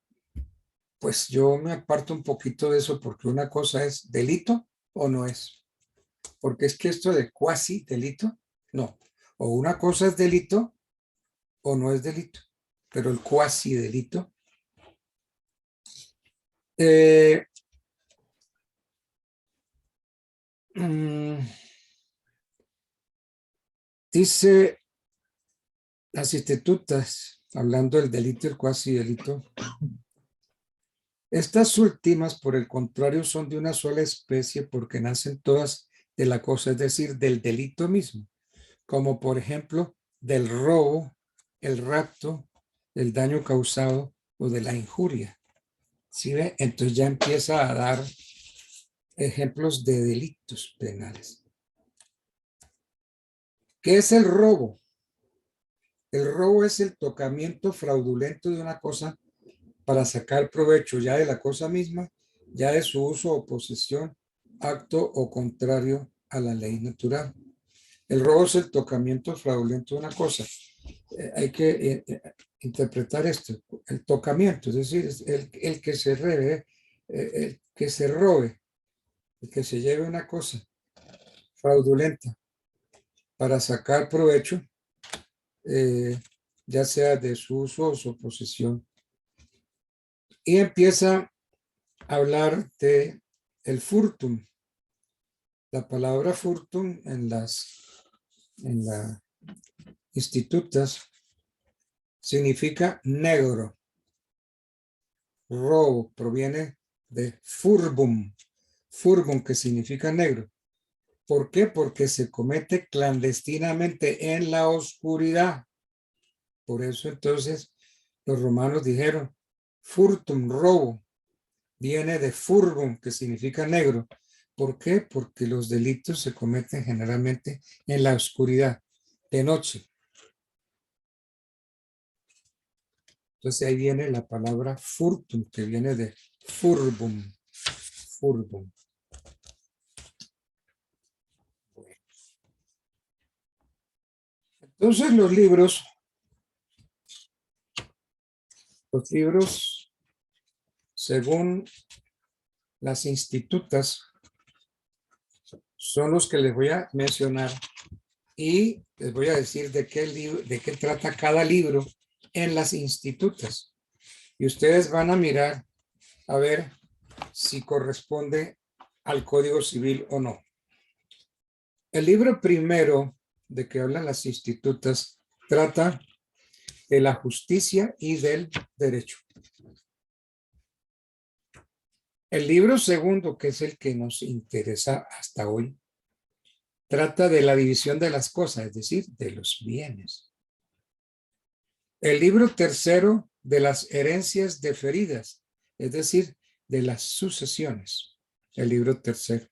me aparto un poquito de eso porque una cosa es delito o no es. Porque es que esto de cuasi delito, no. O una cosa es delito o no es delito. Pero el cuasi delito. Dice las institutas, hablando del delito y el cuasi delito. Estas últimas, por el contrario, son de una sola especie porque nacen todas de la cosa, es decir, del delito mismo, como por ejemplo del robo, el rapto, el daño causado o de la injuria. ¿Sí ve? Entonces ya empieza a dar ejemplos de delitos penales. ¿Qué es el robo? El robo es el tocamiento fraudulento de una cosa para sacar provecho ya de la cosa misma, ya de su uso o posesión, acto o contrario a la ley natural. El robo es el tocamiento fraudulento de una cosa. Hay que interpretar esto. El tocamiento, es decir, es el que se robe, el que se robe, el que se lleve una cosa fraudulenta para sacar provecho, ya sea de su uso o su posesión. Y empieza a hablar de el furtum. La palabra furtum en las institutas significa negro. Robo proviene de furbum. Furbum, que significa negro. ¿Por qué? Porque se comete clandestinamente en la oscuridad. Por eso entonces los romanos dijeron furtum, robo, viene de furbum, que significa negro. ¿Por qué? Porque los delitos se cometen generalmente en la oscuridad, de noche. Entonces ahí viene la palabra furtum, que viene de furbum. Furbum. Entonces los libros, según las institutas, son los que les voy a mencionar y les voy a decir de qué trata cada libro en las institutas. Y ustedes van a mirar a ver si corresponde al Código Civil o no. El libro primero de que hablan las institutas trata de la justicia y del derecho. El libro segundo, que es el que nos interesa hasta hoy, trata de la división de las cosas, es decir, de los bienes. El libro tercero, de las herencias deferidas, es decir, de las sucesiones. El libro tercero.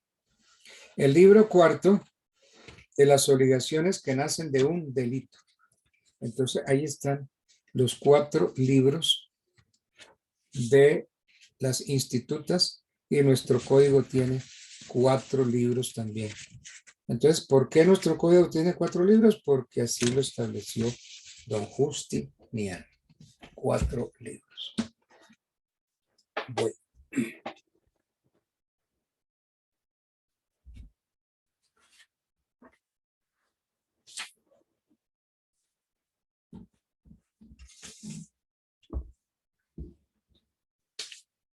El libro cuarto, de las obligaciones que nacen de un delito. Entonces, ahí están los 4 libros de las institutas y nuestro código tiene 4 libros también. Entonces, ¿por qué nuestro código tiene 4 libros? Porque así lo estableció don Justiniano. 4 libros. Bueno.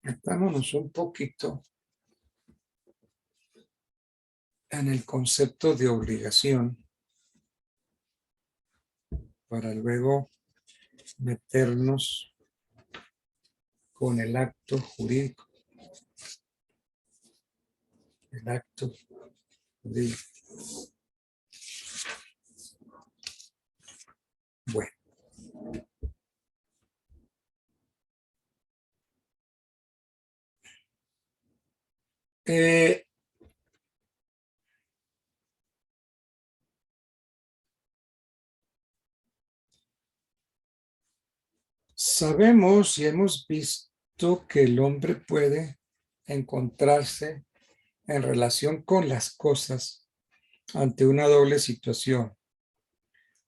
Metámonos un poquito en el concepto de obligación para luego meternos con el acto jurídico. El acto jurídico. Bueno. Sabemos y hemos visto que el hombre puede encontrarse en relación con las cosas ante una doble situación.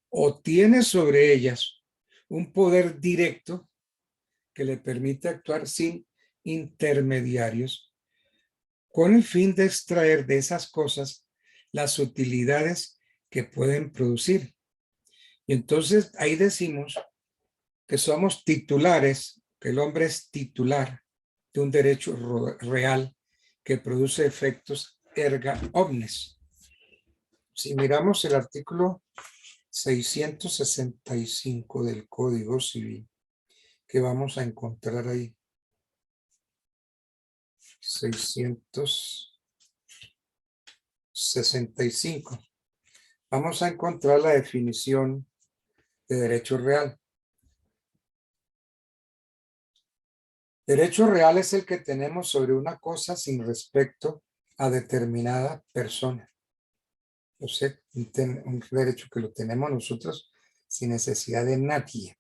O tiene sobre ellas un poder directo que le permite actuar sin intermediarios, con el fin de extraer de esas cosas las utilidades que pueden producir. Y entonces ahí decimos que somos titulares, que el hombre es titular de un derecho real que produce efectos erga omnes. Si miramos el artículo 665 del Código Civil, que vamos a encontrar ahí. 665. Vamos a encontrar la definición de derecho real. Derecho real es el que tenemos sobre una cosa sin respecto a determinada persona. O sea, un derecho que lo tenemos nosotros sin necesidad de nadie.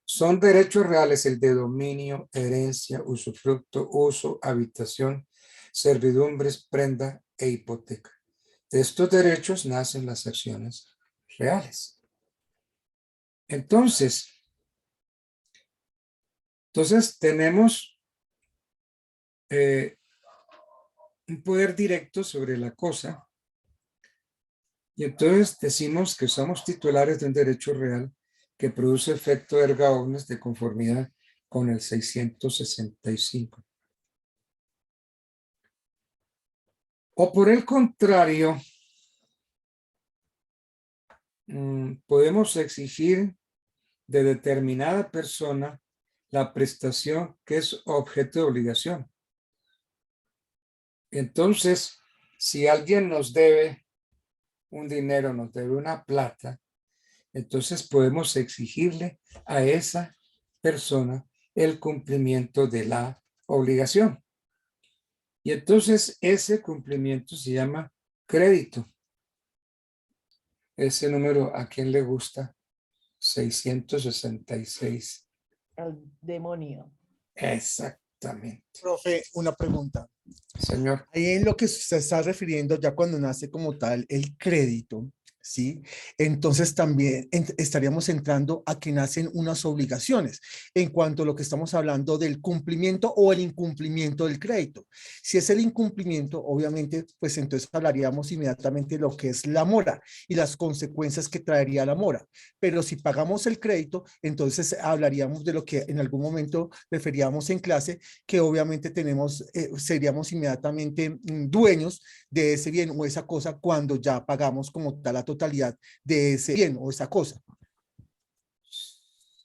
Son derechos reales el de dominio, herencia, usufructo, uso, habitación, servidumbres, prenda e hipoteca. De estos derechos nacen las acciones reales. Entonces tenemos un poder directo sobre la cosa y entonces decimos que somos titulares de un derecho real que produce efecto erga omnes de conformidad con el 665. O por el contrario, podemos exigir de determinada persona la prestación que es objeto de obligación. Entonces, si alguien nos debe un dinero, nos debe una plata, entonces podemos exigirle a esa persona el cumplimiento de la obligación. Y entonces ese cumplimiento se llama crédito. Ese número, ¿a quién le gusta? 666. El demonio. Exactamente. Profe, una pregunta. Señor. Ahí en lo que se está refiriendo ya cuando nace como tal el crédito, ¿sí? Entonces también estaríamos entrando a que nacen unas obligaciones en cuanto a lo que estamos hablando del cumplimiento o el incumplimiento del crédito. Si es el incumplimiento, obviamente, pues entonces hablaríamos inmediatamente de lo que es la mora y las consecuencias que traería la mora. Pero si pagamos el crédito, entonces hablaríamos de lo que en algún momento referíamos en clase, que obviamente seríamos inmediatamente dueños de ese bien o esa cosa cuando ya pagamos como tal la totalidad de ese bien o esa cosa.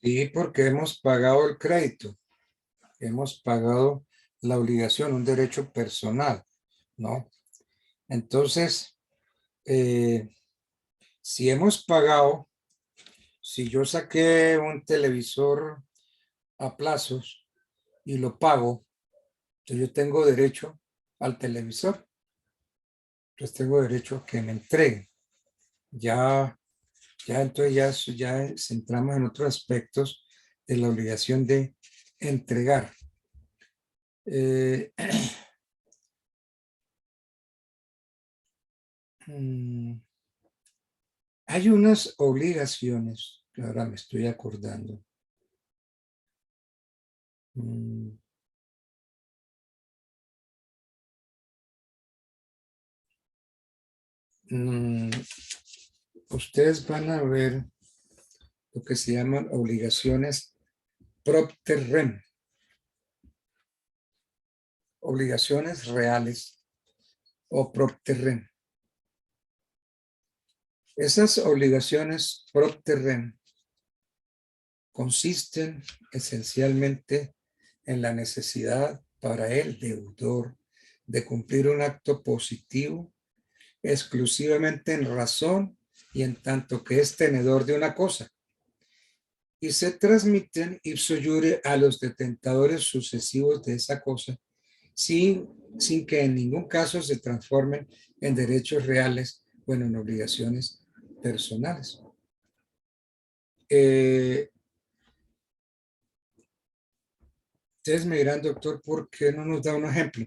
Sí, porque hemos pagado el crédito, hemos pagado la obligación, un derecho personal, ¿no? Entonces, si hemos pagado, si yo saqué un televisor a plazos y lo pago, entonces yo tengo derecho al televisor. Entonces tengo derecho a que me entreguen. Entonces ya centramos en otros aspectos de la obligación de entregar. Hay unas obligaciones que ahora me estoy acordando. Ustedes van a ver lo que se llaman obligaciones propter rem. Obligaciones reales o propter rem. Esas obligaciones propter rem consisten esencialmente en la necesidad para el deudor de cumplir un acto positivo exclusivamente en razón y en tanto que es tenedor de una cosa, y se transmiten ipso iure a los detentadores sucesivos de esa cosa sin que en ningún caso se transformen en derechos reales o en obligaciones personales. Ustedes me dirán, doctor, ¿por qué no nos da un ejemplo?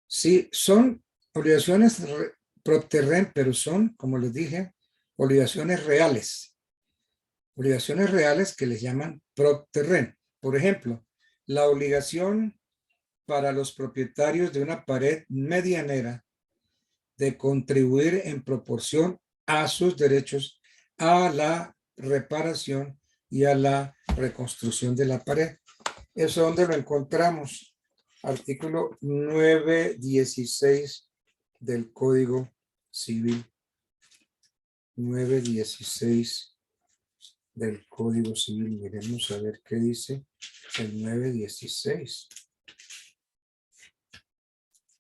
Sí, son obligaciones propter rem, pero son, como les dije, obligaciones reales. Obligaciones reales que les llaman propter rem. Por ejemplo, la obligación para los propietarios de una pared medianera de contribuir en proporción a sus derechos a la reparación y a la reconstrucción de la pared. ¿Eso dónde lo encontramos? Artículo 916 del Código Civil. 916 del Código Civil. Miremos a ver qué dice el 916.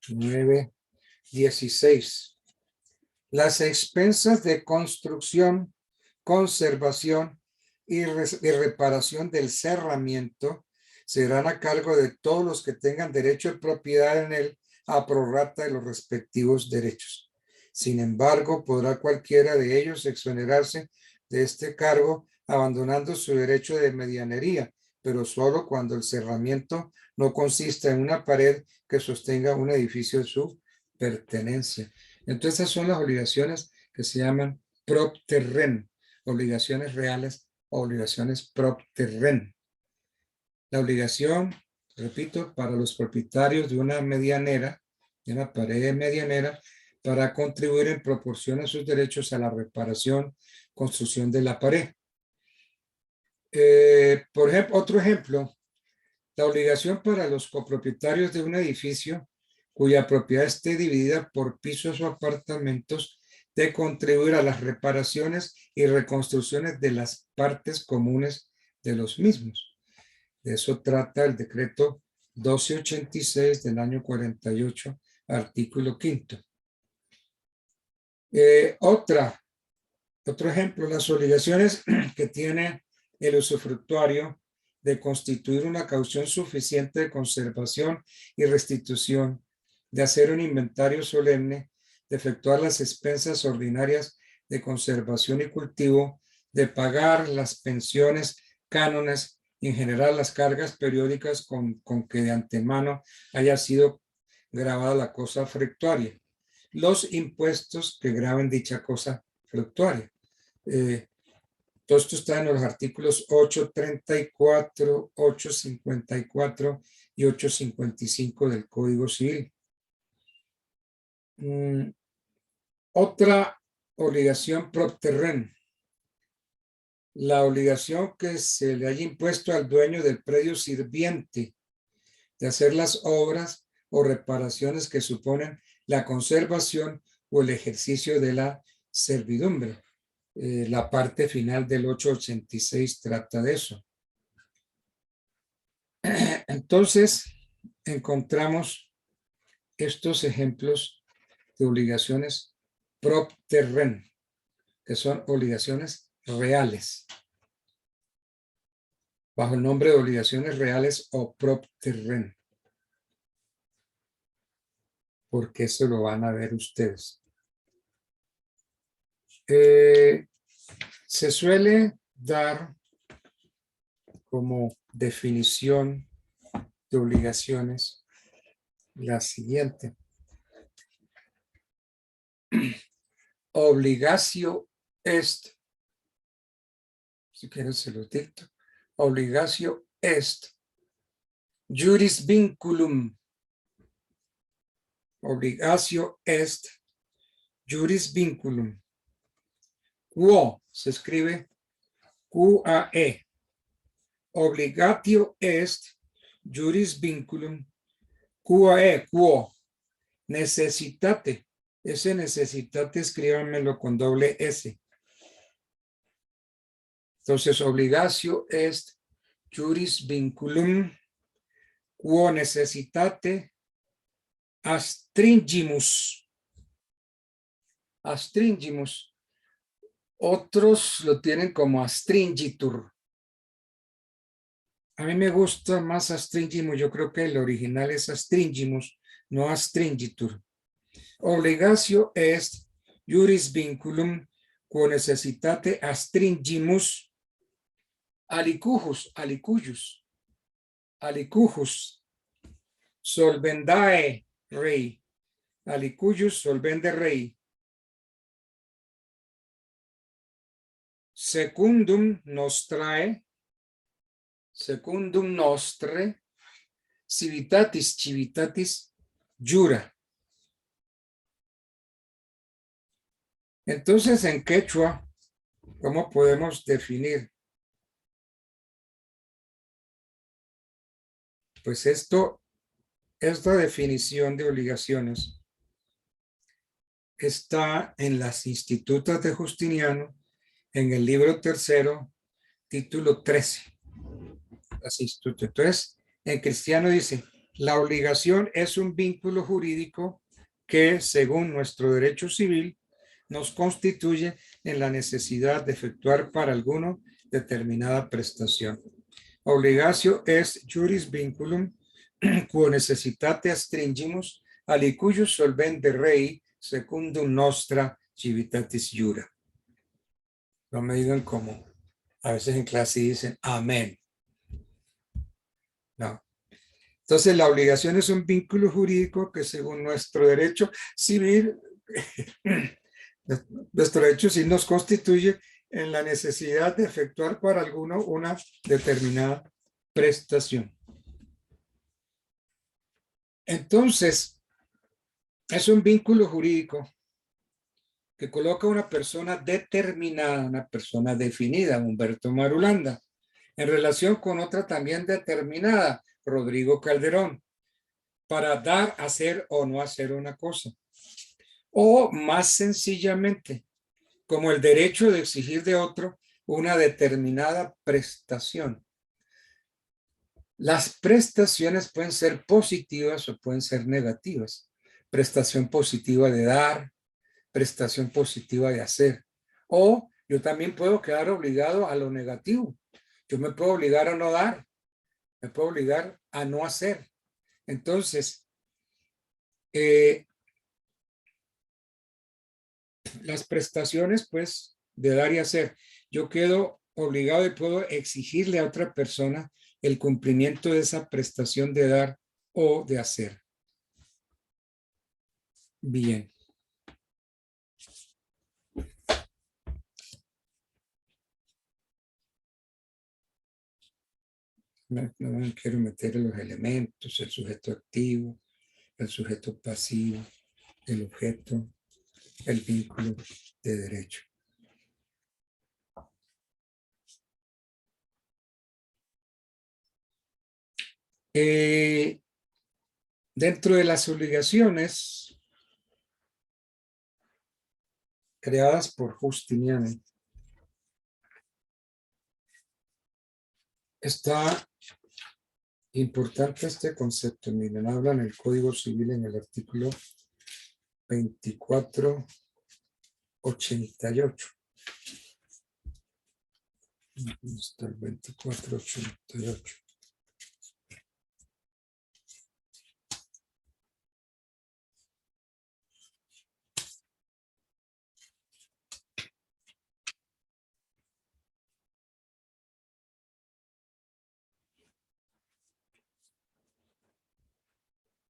916. Las expensas de construcción, conservación y reparación del cerramiento serán a cargo de todos los que tengan derecho de propiedad en él a prorrata de los respectivos derechos. Sin embargo, podrá cualquiera de ellos exonerarse de este cargo abandonando su derecho de medianería, pero solo cuando el cerramiento no consista en una pared que sostenga un edificio de su pertenencia. Entonces, esas son las obligaciones que se llaman propter rem, obligaciones reales o obligaciones propter rem. La obligación, repito, para los propietarios de una medianera, de una pared medianera, para contribuir en proporción a sus derechos a la reparación, construcción de la pared. Por ejemplo, otro ejemplo, la obligación para los copropietarios de un edificio cuya propiedad esté dividida por pisos o apartamentos de contribuir a las reparaciones y reconstrucciones de las partes comunes de los mismos. De eso trata el decreto 1286 del año 48, artículo 5. Otro ejemplo, las obligaciones que tiene el usufructuario de constituir una caución suficiente de conservación y restitución, de hacer un inventario solemne, de efectuar las expensas ordinarias de conservación y cultivo, de pagar las pensiones, cánones y en general las cargas periódicas con que de antemano haya sido grabada la cosa fructuaria. Los impuestos que graben dicha cosa fructuaria. Todo esto está en los artículos 834, 854 y 855 del Código Civil. Otra obligación propter rem. La obligación que se le haya impuesto al dueño del predio sirviente de hacer las obras o reparaciones que suponen la conservación o el ejercicio de la servidumbre. La parte final del 886 trata de eso. Entonces, encontramos estos ejemplos de obligaciones propter rem, que son obligaciones reales, bajo el nombre de obligaciones reales o propter rem, porque eso lo van a ver ustedes. Se suele dar como definición de obligaciones la siguiente. Obligatio est. Si quieren se lo dicto. Obligatio est. Juris vinculum. Obligatio est. Juris vinculum. Quo se escribe QAE. Obligatio est. Juris vinculum. QAE. Quo. Necesitate. Ese necesitate, escríbanmelo con doble S. Entonces, obligatio est juris vinculum quo necessitate astringimus. Astringimus. Otros lo tienen como astringitur. A mí me gusta más astringimus. Yo creo que el original es astringimus, no astringitur. Obligatio est juris vinculum quo necessitate astringimus alicujus, solvendae rei, alicujus solvende rei, secundum nostre, civitatis jura. Entonces, en quechua, ¿cómo podemos definir? Pues esta definición de obligaciones está en las Institutas de Justiniano, en el libro 3, título 13. Las institutas. Entonces, en cristiano dice, la obligación es un vínculo jurídico que, según nuestro derecho civil, nos constituye en la necesidad de efectuar para alguno determinada prestación. Obligatio est juris vinculum quo necessitate astringimus alicujus solvende rei secundum nostra civitatis jura. No me digan como a veces en clase dicen amén. No. Entonces la obligación es un vínculo jurídico que según nuestro derecho civil nos constituye en la necesidad de efectuar para alguno una determinada prestación. Entonces, es un vínculo jurídico que coloca a una persona determinada, una persona definida, Humberto Marulanda, en relación con otra también determinada, Rodrigo Calderón, para dar, hacer o no hacer una cosa. O más sencillamente, como el derecho de exigir de otro una determinada prestación. Las prestaciones pueden ser positivas o pueden ser negativas. Prestación positiva de dar, prestación positiva de hacer. O yo también puedo quedar obligado a lo negativo. Yo me puedo obligar a no dar, me puedo obligar a no hacer. Entonces, las prestaciones, pues, de dar y hacer. Yo quedo obligado y puedo exigirle a otra persona el cumplimiento de esa prestación de dar o de hacer. Bien. No quiero meter los elementos, el sujeto activo, el sujeto pasivo, el objeto, el vínculo de derecho. Dentro de las obligaciones creadas por Justiniano, está importante este concepto. Miren, hablan el Código Civil en el artículo 2488. Está el 2488.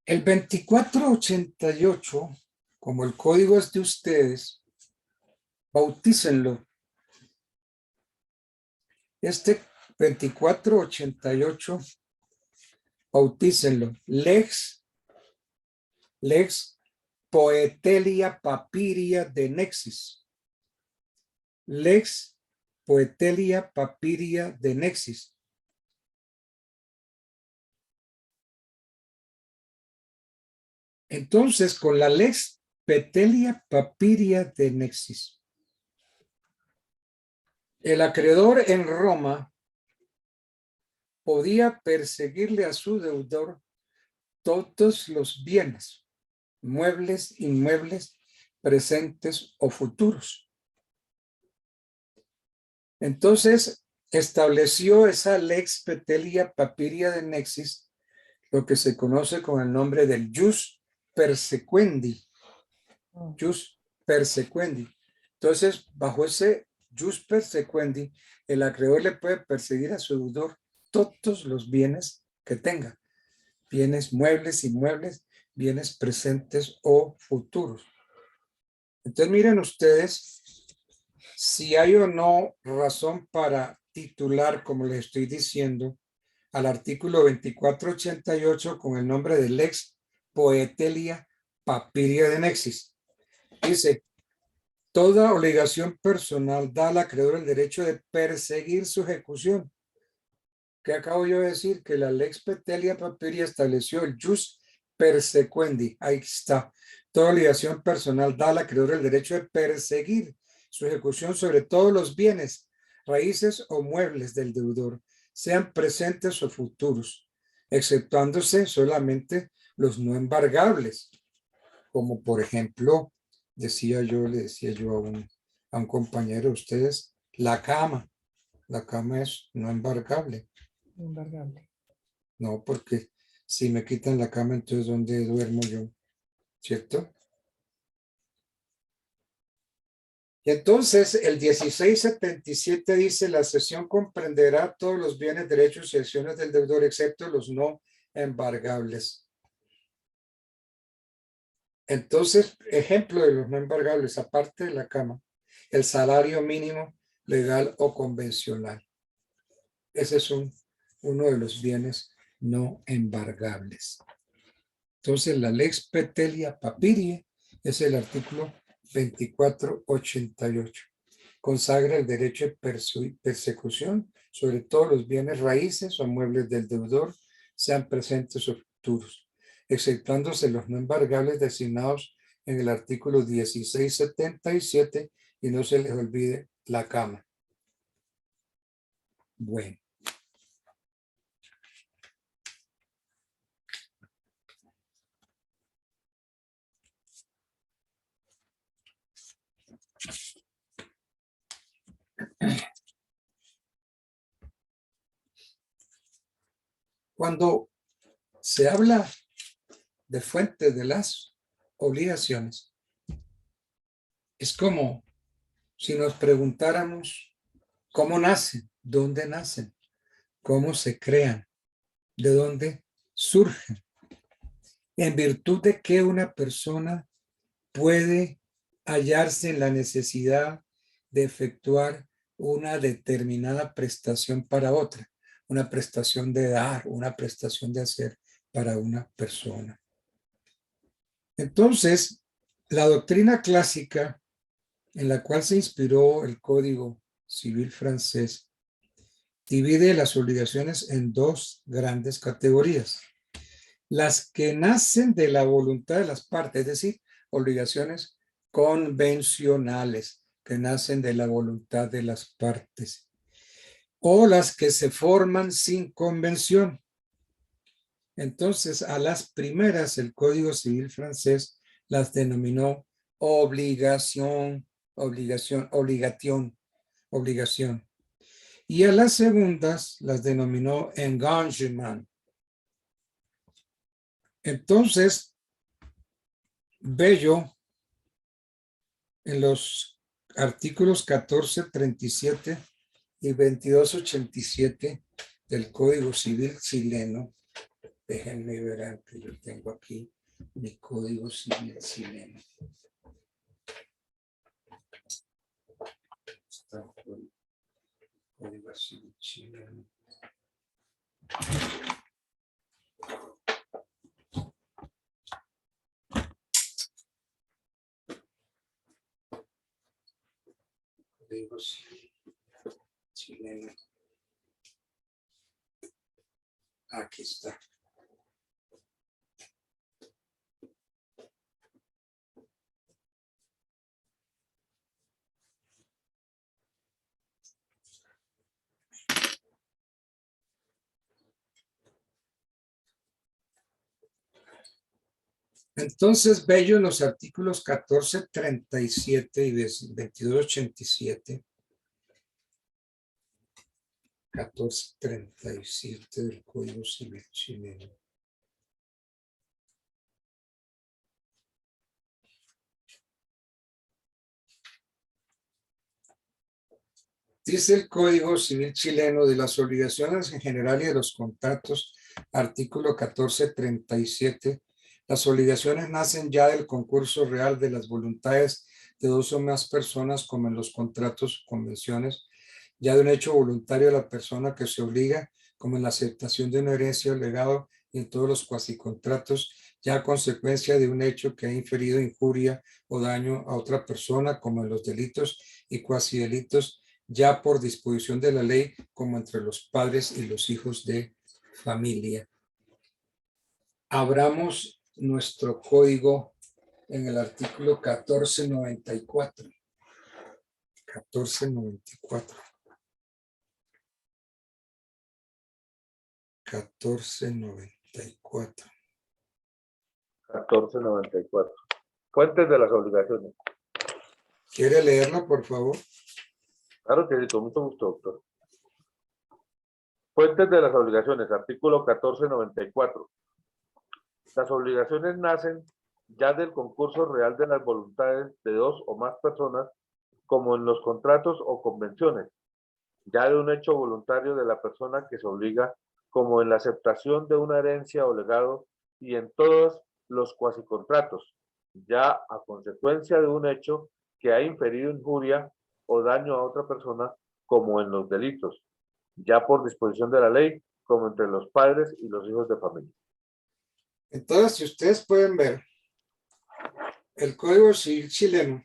El 2488 como el código es de ustedes, bautícenlo. Este 2488, bautícenlo. Lex Poetelia Papiria de Nexis. Lex Poetelia Papiria de Nexis. Entonces, con la Lex Poetelia Papiria de Nexis, el acreedor en Roma podía perseguirle a su deudor todos los bienes, muebles, inmuebles, presentes o futuros. Entonces, estableció esa Lex Poetelia Papiria de Nexis, lo que se conoce con el nombre del Jus Persequendi. Jus Persequendi. Entonces, bajo ese Jus Persequendi, el acreedor le puede perseguir a su deudor todos los bienes que tenga. Bienes muebles, inmuebles, bienes presentes o futuros. Entonces, miren ustedes si hay o no razón para titular, como les estoy diciendo, al artículo 2488 con el nombre de Lex Poetelia Papiria de Nexis. Dice, toda obligación personal da al acreedor el derecho de perseguir su ejecución. ¿Qué acabo yo de decir? Que la Lex Poetelia Papiria estableció el Jus Persequendi. Ahí está. Toda obligación personal da al acreedor el derecho de perseguir su ejecución sobre todos los bienes, raíces o muebles del deudor, sean presentes o futuros, exceptuándose solamente los no embargables, como por ejemplo, le decía yo a un compañero de ustedes, la cama. La cama es no embargable. Embargable. No, porque si me quitan la cama, entonces ¿dónde duermo yo? ¿Cierto? Y entonces el 1677 dice, la cesión comprenderá todos los bienes, derechos y acciones del deudor, excepto los no embargables. Entonces, ejemplo de los no embargables, aparte de la cama, el salario mínimo legal o convencional. Ese es uno de los bienes no embargables. Entonces, la Lex Poetelia Papiria es el artículo 2488. Consagra el derecho de persecución sobre todos los bienes raíces o muebles del deudor, sean presentes o futuros, exceptuándose los no embargables designados en el artículo 1677 y no se les olvide la cama. Bueno. Cuando se habla de fuentes de las obligaciones, es como si nos preguntáramos cómo nacen, dónde nacen, cómo se crean, de dónde surgen, en virtud de que una persona puede hallarse en la necesidad de efectuar una determinada prestación para otra, una prestación de dar, una prestación de hacer para una persona. Entonces, la doctrina clásica en la cual se inspiró el Código Civil francés divide las obligaciones en dos grandes categorías. Las que nacen de la voluntad de las partes, es decir, obligaciones convencionales que nacen de la voluntad de las partes, o las que se forman sin convención. Entonces, a las primeras el Código Civil francés las denominó obligación. Y a las segundas las denominó engagement. Entonces, Bello, en los artículos 1437 y 2287 del Código Civil chileno, déjenme ver que yo tengo aquí Mi Código Civil chileno. Está el Código Civil chileno. Código Civil chileno. Aquí está. Entonces, Bello, en los artículos 1437 y 2287, 1437 del Código Civil chileno. Dice el Código Civil chileno de las obligaciones en general y de los contratos, artículo 1437. Las obligaciones nacen ya del concurso real de las voluntades de dos o más personas, como en los contratos o convenciones, ya de un hecho voluntario de la persona que se obliga, como en la aceptación de una herencia o legado, y en todos los cuasicontratos, ya a consecuencia de un hecho que ha inferido injuria o daño a otra persona, como en los delitos y cuasidelitos, ya por disposición de la ley, como entre los padres y los hijos de familia. Abramos nuestro código en el artículo 1494. 1494. 1494. 1494. Fuentes de las obligaciones. ¿Quiere leerla, por favor? Claro que sí, con mucho gusto, doctor. Fuentes de las obligaciones, artículo 1494. Las obligaciones nacen ya del concurso real de las voluntades de dos o más personas, como en los contratos o convenciones, ya de un hecho voluntario de la persona que se obliga, como en la aceptación de una herencia o legado, y en todos los cuasicontratos, ya a consecuencia de un hecho que ha inferido injuria o daño a otra persona, como en los delitos, ya por disposición de la ley, como entre los padres y los hijos de familia. Entonces, si ustedes pueden ver, el Código Civil chileno,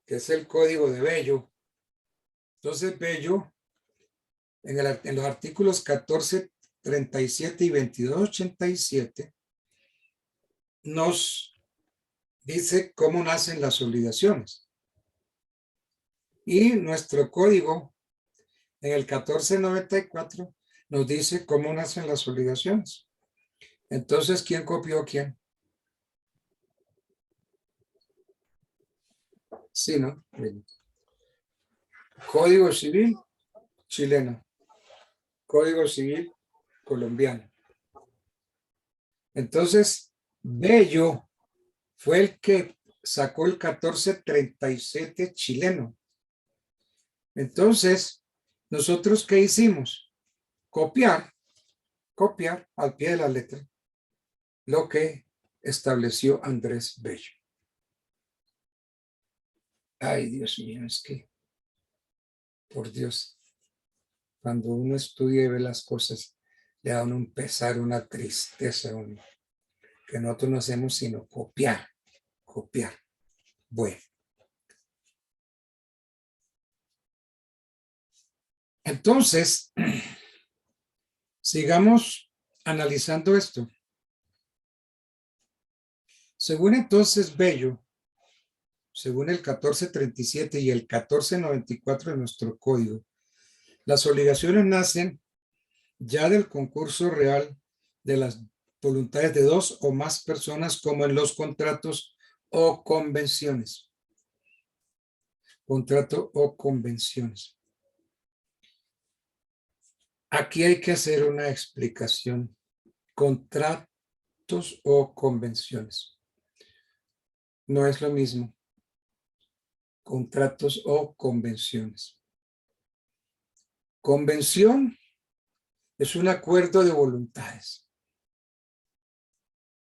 que es el Código de Bello, entonces Bello, en los artículos 1437 y 2287, nos dice cómo nacen las obligaciones. Y nuestro código, en el 1494, nos dice cómo nacen las obligaciones. Entonces, ¿quién copió a quién? Sí, ¿no? Bien. Código Civil chileno. Código Civil colombiano. Entonces, Bello fue el que sacó el 1437 chileno. Entonces, ¿nosotros qué hicimos? Copiar al pie de la letra lo que estableció Andrés Bello. Ay, Dios mío, es que, por Dios, cuando uno estudia y ve las cosas, le da un pesar, una tristeza, que nosotros no hacemos sino copiar. Bueno. Entonces, sigamos analizando esto. Según entonces Bello, según el 1437 y el 1494 de nuestro código, las obligaciones nacen ya del concurso real de las voluntades de dos o más personas, como en los contratos o convenciones. Contrato o convenciones. Aquí hay que hacer una explicación. Contratos o convenciones. No es lo mismo. Contratos o convenciones. Convención es un acuerdo de voluntades.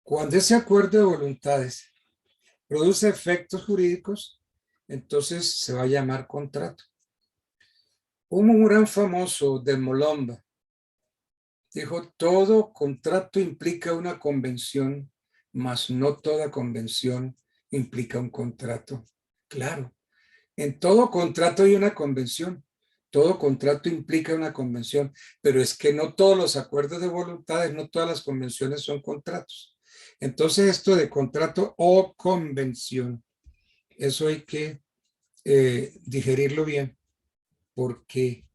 Cuando ese acuerdo de voluntades produce efectos jurídicos, entonces se va a llamar contrato. Un gran famoso de Molomba dijo, todo contrato implica una convención, mas no toda convención implica un contrato. Claro, en todo contrato hay una convención. Todo contrato implica una convención, pero es que no todos los acuerdos de voluntades, no todas las convenciones son contratos. Entonces esto de contrato o convención, eso hay que digerirlo bien, porque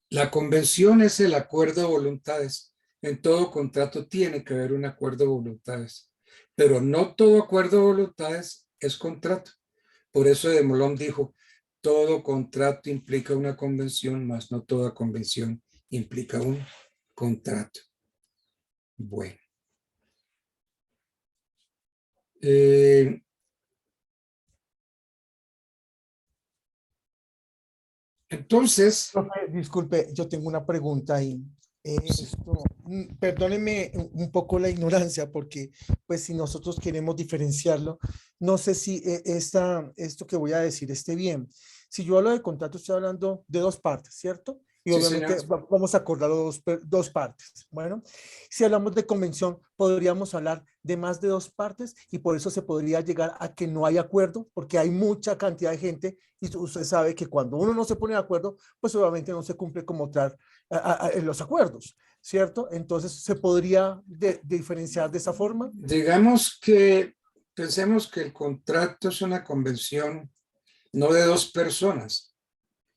la convención es el acuerdo de voluntades. En todo contrato tiene que haber un acuerdo de voluntades, pero no todo acuerdo de voluntades es contrato. Por eso de Molón dijo, todo contrato implica una convención, mas no toda convención implica un contrato. Bueno. Entonces. Profe, disculpe, yo tengo una pregunta ahí. Perdónenme un poco la ignorancia, porque pues si nosotros queremos diferenciarlo, no sé si esto que voy a decir esté bien. Si yo hablo de contrato, estoy hablando de dos partes, ¿cierto? Y Sí, obviamente señor. vamos a acordar dos partes. Bueno, si hablamos de convención, podríamos hablar de más de dos partes y por eso se podría llegar a que no hay acuerdo, porque hay mucha cantidad de gente y usted sabe que cuando uno no se pone de acuerdo, pues obviamente no se cumple como tal los acuerdos, ¿cierto? Entonces, ¿se podría diferenciar de esa forma? Digamos que pensemos que el contrato es una convención no de dos personas,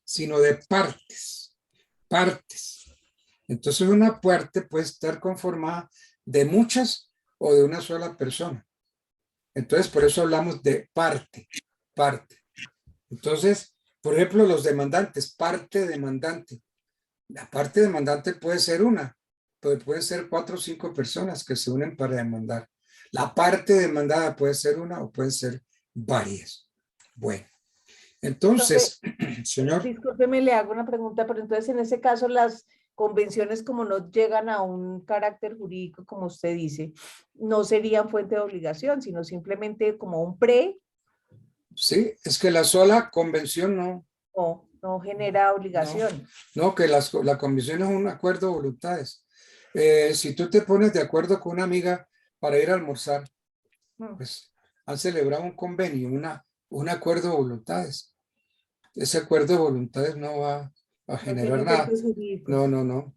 sino de partes. Entonces una parte puede estar conformada de muchas o de una sola persona. Entonces por eso hablamos de parte. Entonces, por ejemplo, los demandantes, parte demandante. La parte demandante puede ser una, pero pueden ser 4 o 5 personas que se unen para demandar. La parte demandada puede ser una o pueden ser varias. Bueno, entonces, señor. Discúlpeme, le hago una pregunta, pero entonces en ese caso las convenciones, como no llegan a un carácter jurídico, como usted dice, no serían fuente de obligación, sino simplemente como un pre. Sí, es que la sola convención no genera obligación. No, que la convención es un acuerdo de voluntades. Si tú te pones de acuerdo con una amiga para ir a almorzar, pues han celebrado un convenio, un acuerdo de voluntades. Ese acuerdo de voluntades no va a generar nada. No.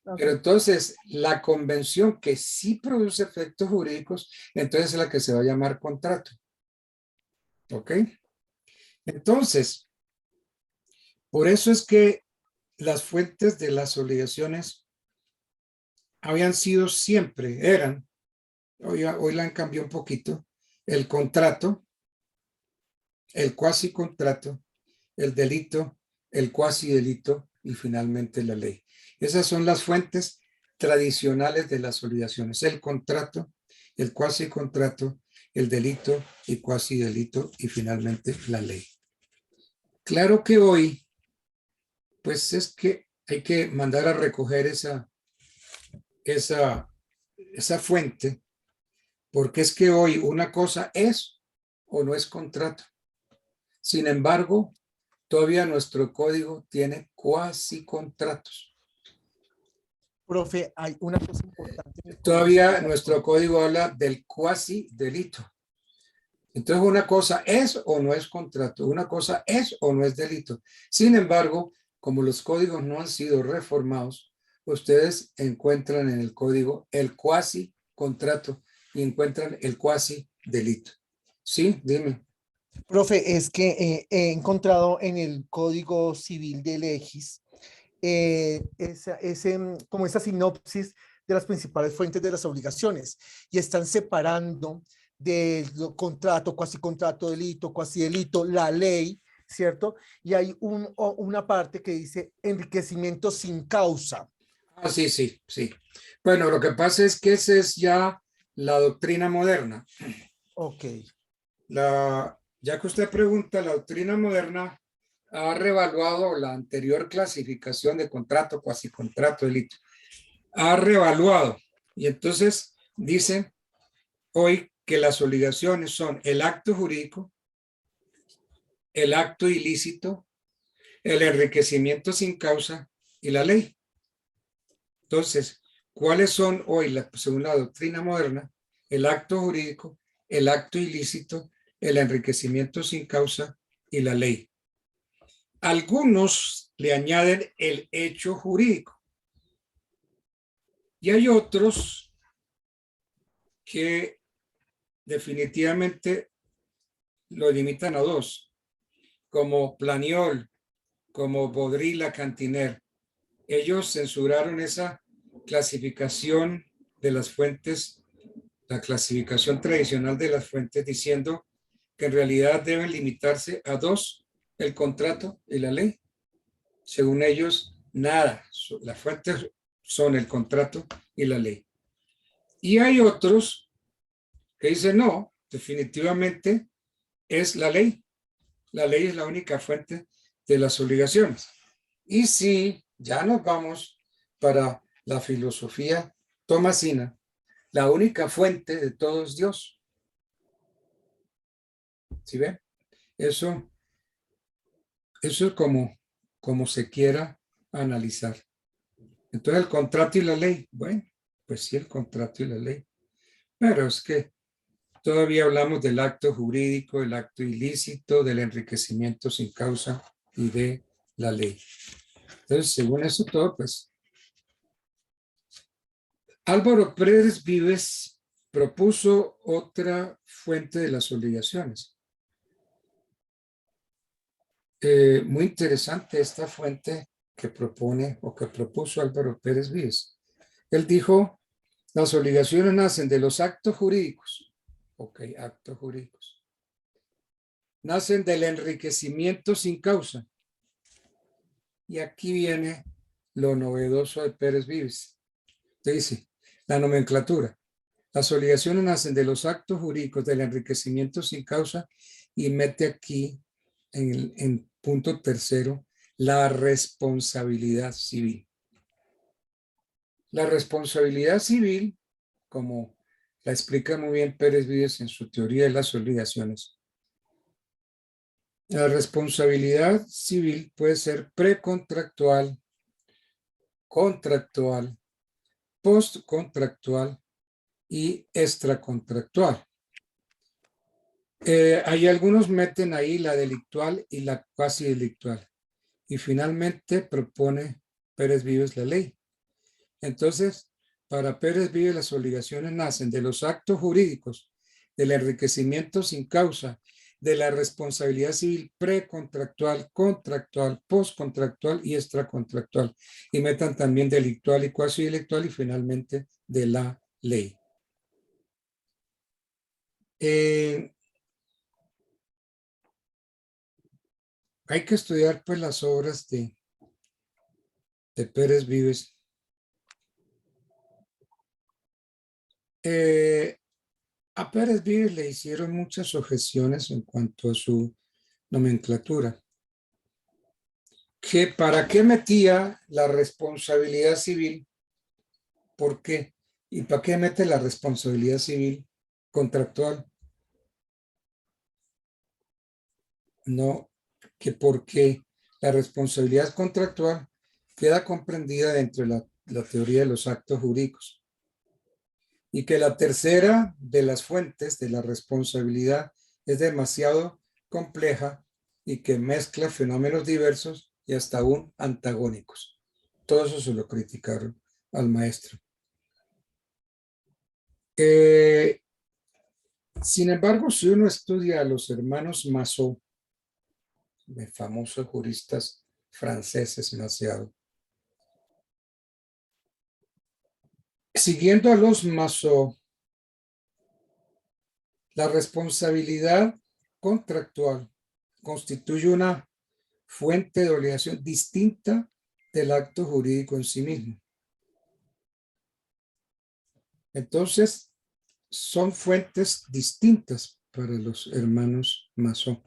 Okay. Pero entonces la convención que sí produce efectos jurídicos, entonces es la que se va a llamar contrato. ¿Ok? Entonces, por eso es que las fuentes de las obligaciones habían sido siempre, hoy la han cambiado un poquito, el contrato, el cuasi contrato, el delito, el cuasi delito y finalmente la ley. Esas son las fuentes tradicionales de las obligaciones, el contrato, el cuasi contrato, el delito y cuasi delito y finalmente la ley. Claro que hoy, pues es que hay que mandar a recoger esa fuente, porque es que hoy una cosa es o no es contrato. Sin embargo, todavía nuestro código tiene cuasi contratos. Profe, hay una cosa importante. Todavía nuestro código habla del cuasi delito. Entonces una cosa es o no es contrato, una cosa es o no es delito. Sin embargo, como los códigos no han sido reformados, ustedes encuentran en el código el cuasi contrato y encuentran el cuasi delito. ¿Sí? Dime. Profe, es que he encontrado en el Código Civil de Legis como esa sinopsis de las principales fuentes de las obligaciones y están separando del contrato, cuasi contrato, delito, cuasi delito, la ley, ¿cierto? Y hay una parte que dice enriquecimiento sin causa. Ah, sí. Bueno, lo que pasa es que esa es ya la doctrina moderna. Ok. Ya que usted pregunta, la doctrina moderna ha revaluado la anterior clasificación de contrato, cuasi contrato, delito. Ha revaluado y entonces dice hoy que las obligaciones son el acto jurídico, el acto ilícito, el enriquecimiento sin causa y la ley. Entonces, ¿cuáles son hoy, según la doctrina moderna, el acto jurídico, el acto ilícito, el enriquecimiento sin causa y la ley? Algunos le añaden el hecho jurídico y hay otros que definitivamente lo limitan a dos, como Planiol, como Baudry-Lacantiner. Ellos censuraron esa clasificación de las fuentes, la clasificación tradicional de las fuentes, diciendo que en realidad deben limitarse a dos, el contrato y la ley. Según ellos, nada, las fuentes son el contrato y la ley. Y hay otros que dicen, no, definitivamente es la ley. La ley es la única fuente de las obligaciones. Y si ya nos vamos para la filosofía tomasina, la única fuente de todo es Dios. ¿Sí ven? Eso es como se quiera analizar. Entonces el contrato y la ley, bueno, pues sí, el contrato y la ley. Pero es que todavía hablamos del acto jurídico, el acto ilícito, del enriquecimiento sin causa y de la ley. Entonces, según eso todo, pues, Álvaro Pérez Vives propuso otra fuente de las obligaciones. Muy interesante esta fuente que propone o que propuso Álvaro Pérez Vives. Él dijo, las obligaciones nacen de los actos jurídicos. Ok, actos jurídicos. Nacen del enriquecimiento sin causa. Y aquí viene lo novedoso de Pérez Vives. Dice, la nomenclatura. Las obligaciones nacen de los actos jurídicos del enriquecimiento sin causa y mete aquí en punto tercero la responsabilidad civil. La responsabilidad civil, como la explica muy bien Pérez Vives en su teoría de las obligaciones, la responsabilidad civil puede ser precontractual, contractual, postcontractual y extracontractual. Hay algunos meten ahí la delictual y la cuasi delictual. Y finalmente propone Pérez Vives la ley. Entonces, para Pérez Vives las obligaciones nacen de los actos jurídicos, del enriquecimiento sin causa, de la responsabilidad civil precontractual, contractual, postcontractual y extracontractual. Y metan también delictual y cuasi delictual y finalmente de la ley. Hay que estudiar pues las obras de Pérez Vives. A Pérez Vives le hicieron muchas objeciones en cuanto a su nomenclatura. Que ¿para qué metía la responsabilidad civil? ¿Por qué? ¿Y para qué mete la responsabilidad civil contractual? No, que porque la responsabilidad contractual queda comprendida dentro de la teoría de los actos jurídicos. Y que la tercera de las fuentes de la responsabilidad es demasiado compleja y que mezcla fenómenos diversos y hasta aún antagónicos. Todo eso se lo criticaron al maestro. Sin embargo, si uno estudia a los hermanos Massot, famosos juristas franceses demasiado, siguiendo a los Massot, la responsabilidad contractual constituye una fuente de obligación distinta del acto jurídico en sí mismo. Entonces, son fuentes distintas para los hermanos Massot.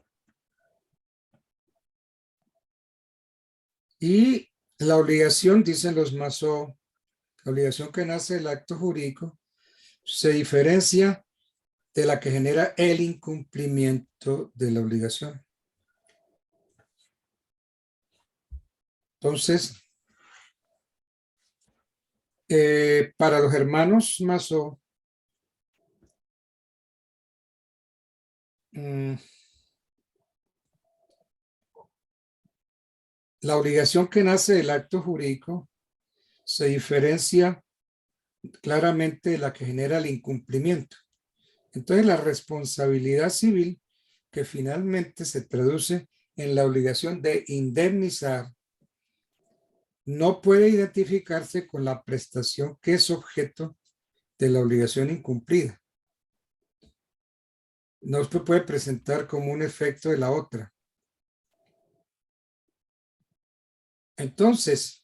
Y la obligación, dicen los Massot, la obligación que nace del acto jurídico, se diferencia de la que genera el incumplimiento de la obligación. Entonces, para los hermanos Mazo, la obligación que nace del acto jurídico se diferencia claramente de la que genera el incumplimiento. Entonces, la responsabilidad civil, que finalmente se traduce en la obligación de indemnizar, no puede identificarse con la prestación que es objeto de la obligación incumplida. No se puede presentar como un efecto de la otra. Entonces,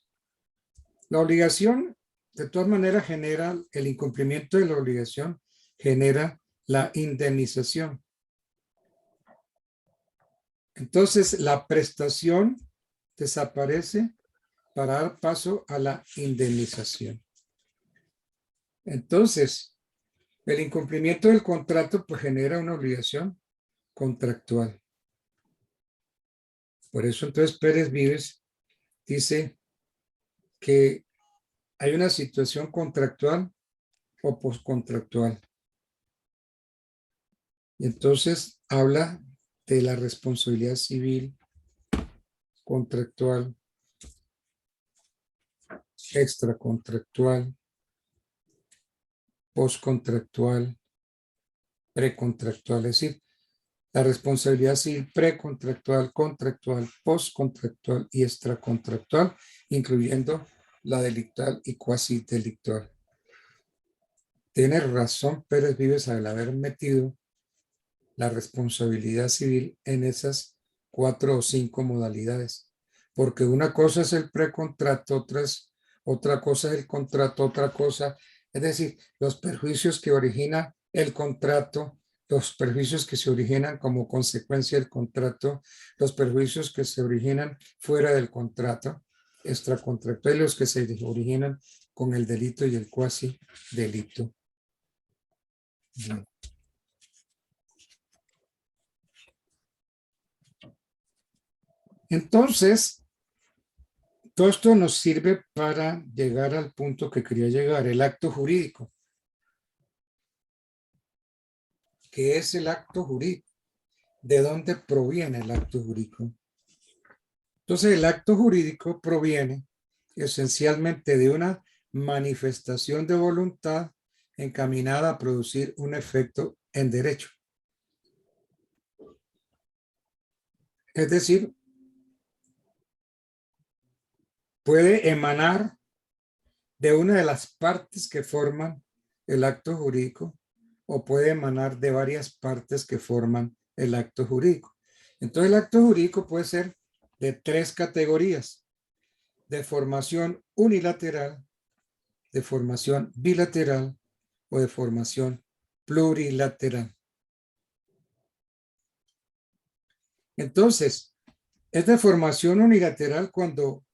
la obligación, de todas maneras, genera el incumplimiento de la obligación, genera la indemnización. Entonces, la prestación desaparece para dar paso a la indemnización. Entonces, el incumplimiento del contrato pues genera una obligación contractual. Por eso entonces Pérez Vives dice que hay una situación contractual o postcontractual. Y entonces habla de la responsabilidad civil, contractual, extracontractual, postcontractual, precontractual. Es decir, la responsabilidad civil precontractual, contractual, postcontractual y extracontractual, incluyendo la delictual y cuasi delictual. Tiene razón Pérez Vives al haber metido la responsabilidad civil en esas 4 o 5 modalidades, porque una cosa es el precontrato, otra cosa es el contrato, otra cosa, es decir, los perjuicios que origina el contrato, los perjuicios que se originan como consecuencia del contrato, los perjuicios que se originan fuera del contrato, extracontractual, y los que se originan con el delito y el cuasi delito. Bueno. Entonces, todo esto nos sirve para llegar al punto que quería llegar, el acto jurídico. ¿Qué es el acto jurídico? ¿De dónde proviene el acto jurídico? Entonces, el acto jurídico proviene esencialmente de una manifestación de voluntad encaminada a producir un efecto en derecho. Es decir, puede emanar de una de las partes que forman el acto jurídico o puede emanar de varias partes que forman el acto jurídico. Entonces, el acto jurídico puede ser de 3 categorías: de formación unilateral, de formación bilateral o de formación plurilateral. Entonces, es de formación unilateral cuando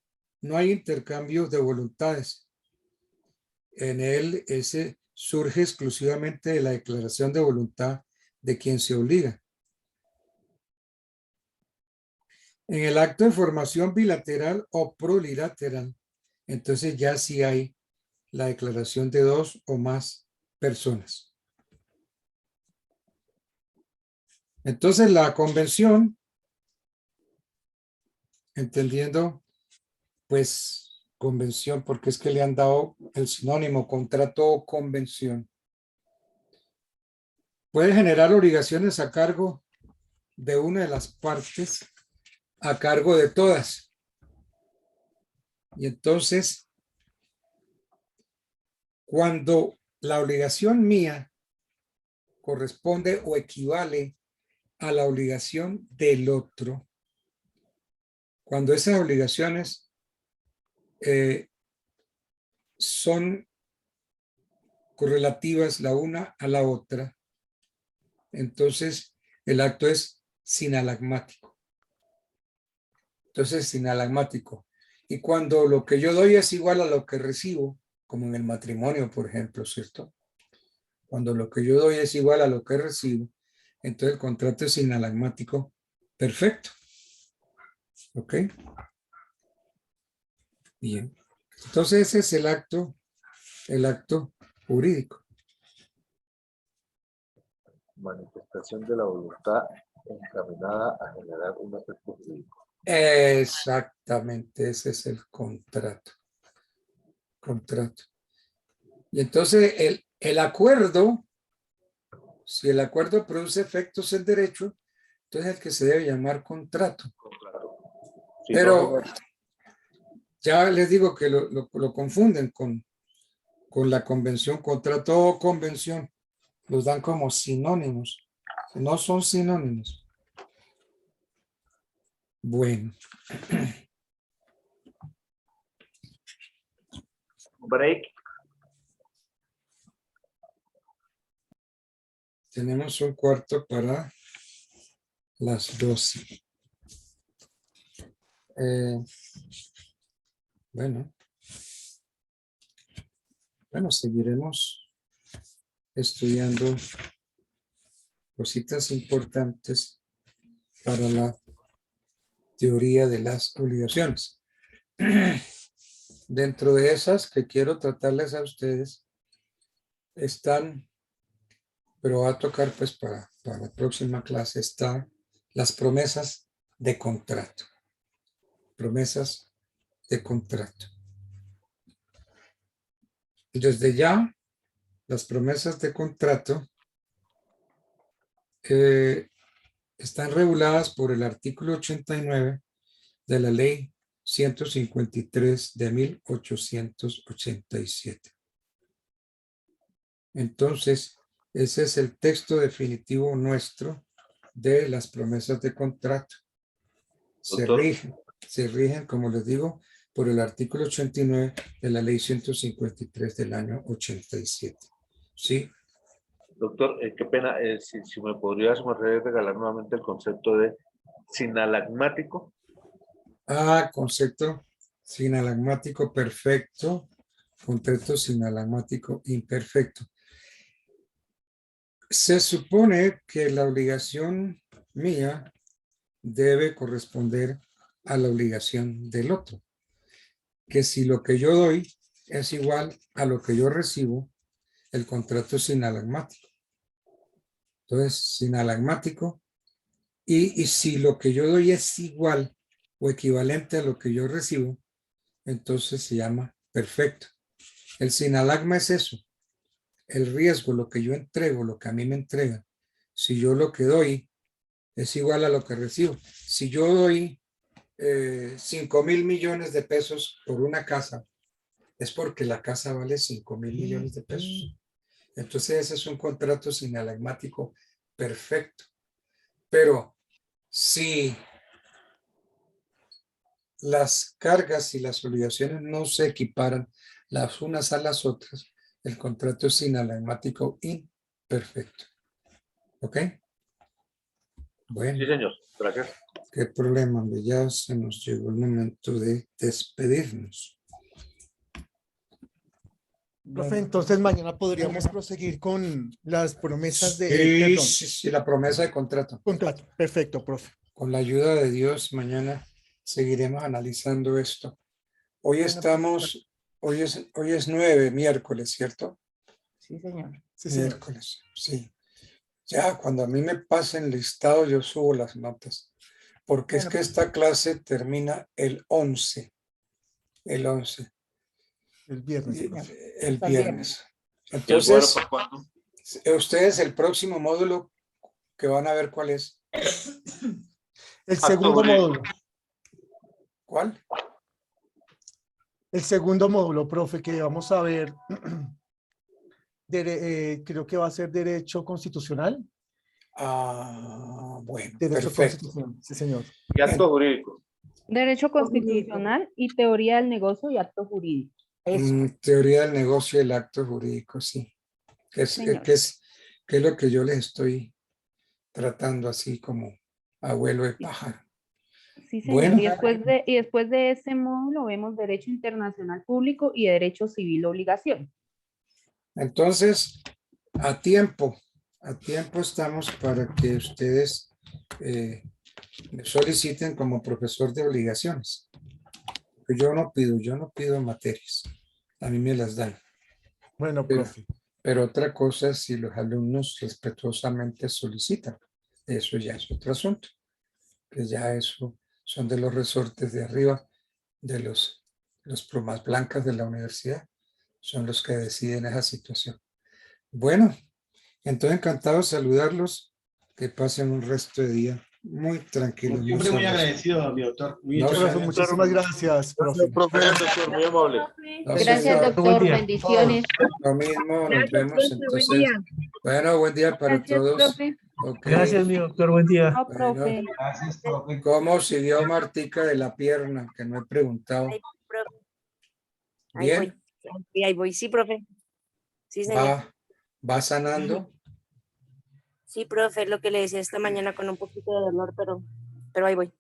no hay intercambio de voluntades. En él ese surge exclusivamente de la declaración de voluntad de quien se obliga. En el acto de formación bilateral o plurilateral, entonces ya sí hay la declaración de 2 o más personas. Entonces la convención, entendiendo pues convención, porque es que le han dado el sinónimo contrato o convención, puede generar obligaciones a cargo de una de las partes, a cargo de todas. Y entonces, cuando la obligación mía corresponde o equivale a la obligación del otro, cuando esas obligaciones son correlativas la una a la otra, entonces el acto es sinalagmático. Entonces, sinalagmático. Y cuando lo que yo doy es igual a lo que recibo, como en el matrimonio, por ejemplo, ¿cierto? Cuando lo que yo doy es igual a lo que recibo, entonces el contrato es sinalagmático perfecto. ¿Ok? Bien. Entonces ese es el acto jurídico. Manifestación de la voluntad encaminada a generar un efecto jurídico. Exactamente, ese es el contrato. Contrato. Y entonces el acuerdo, si el acuerdo produce efectos en derecho, entonces el que se debe llamar contrato. Sí, Pero no, ya les digo que lo confunden con la convención, contrato o convención. Los dan como sinónimos. No son sinónimos. Bueno. break. Tenemos un cuarto para las 12. Bueno, seguiremos estudiando cositas importantes para la teoría de las obligaciones. Dentro de esas que quiero tratarles a ustedes están, pero va a tocar pues para la próxima clase, están las promesas de contrato. Promesas de contrato. Desde ya, las promesas de contrato están reguladas por el artículo 89 de la ley 153 de 1887. Entonces, ese es el texto definitivo nuestro de las promesas de contrato. Se rigen, como les digo, por el artículo 89 de la ley 153 del año 87. ¿Sí? Doctor, qué pena, si me podrías regalar nuevamente el concepto de sinalagmático. Concepto sinalagmático perfecto, contrato sinalagmático imperfecto. Se supone que la obligación mía debe corresponder a la obligación del otro. Que si lo que yo doy es igual a lo que yo recibo, el contrato es sinalagmático. Entonces, sinalagmático. Y si lo que yo doy es igual o equivalente a lo que yo recibo, entonces se llama perfecto. El sinalagma es eso. El riesgo, lo que yo entrego, lo que a mí me entregan. Si yo lo que doy es igual a lo que recibo. Si yo doy 5,000 millones de pesos por una casa, es porque la casa vale 5,000 millones de pesos. Entonces ese es un contrato sinalagmático perfecto. Pero si las cargas y las obligaciones no se equiparan las unas a las otras, el contrato es sinalagmático imperfecto. ¿Ok? Bueno. Sí, señor. Gracias. ¿Qué problema? Ya se nos llegó el momento de despedirnos. Profe, entonces mañana podríamos proseguir con las promesas de... Sí, sí, la promesa de contrato. Contrato, perfecto, profe. Con la ayuda de Dios, mañana seguiremos analizando esto. Hoy estamos, hoy es 9, miércoles, ¿cierto? Sí, señor. Sí, señor. Miércoles, sí. Ya, cuando a mí me pasen listado, yo subo las notas. Porque es que esta clase termina el 11. El 11. El viernes. El viernes. Entonces, ustedes el próximo módulo que van a ver cuál es. El segundo módulo. ¿Cuál? El segundo módulo, profe, que vamos a ver, creo que va a ser Derecho Constitucional. Bueno, Derecho perfecto. Constitucional, sí, señor. Y acto jurídico. Derecho constitucional y teoría del negocio y acto jurídico. Teoría del negocio y el acto jurídico, sí. Que es lo que yo les estoy tratando así como abuelo de pájaro. Sí, señor. Bueno. Y después de ese módulo vemos Derecho Internacional Público y Derecho Civil Obligación. Entonces, a tiempo estamos para que ustedes me soliciten como profesor de obligaciones. Yo no pido materias, a mí me las dan. Bueno, profe. Pero otra cosa es si los alumnos respetuosamente solicitan. Eso ya es otro asunto. Que ya eso son de los resortes de arriba, de los plumas blancas de la universidad. Son los que deciden esa situación. Bueno, entonces encantado de saludarlos. Que pasen un resto de día muy tranquilo. Siempre muy agradecido, mi doctor. Muy No, muchas profe, Muchísimas gracias, profe. Doctor, muy amable. Gracias, doctor. Bendiciones. Lo mismo, nos Gracias, vemos profe, buen entonces. día. Bueno, buen día para Gracias, todos. profe. Ok. Gracias, mi doctor. Buen día. No, profe. Bueno, Gracias, profe. ¿cómo siguió Martica de la pierna? Que no he preguntado. Ay, profe. Ahí Bien, voy. Ahí voy. Sí, profe. Sí, señor. va sanando. Sí, profe, es lo que le decía esta mañana con un poquito de dolor, pero ahí voy.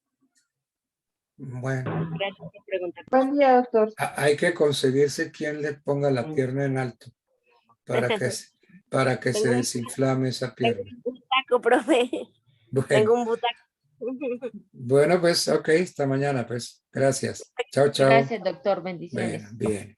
Bueno, Gracias por preguntar. Buen día, doctor. hay que conseguirse quien le ponga la pierna en alto para que se Tengo un- desinflame esa Tengo pierna. un butaco, profe. Bueno, Tengo un butaco. bueno, pues, ok, hasta mañana, pues. Gracias. Chao, chao. Gracias, doctor. Bendiciones. Bueno, bien.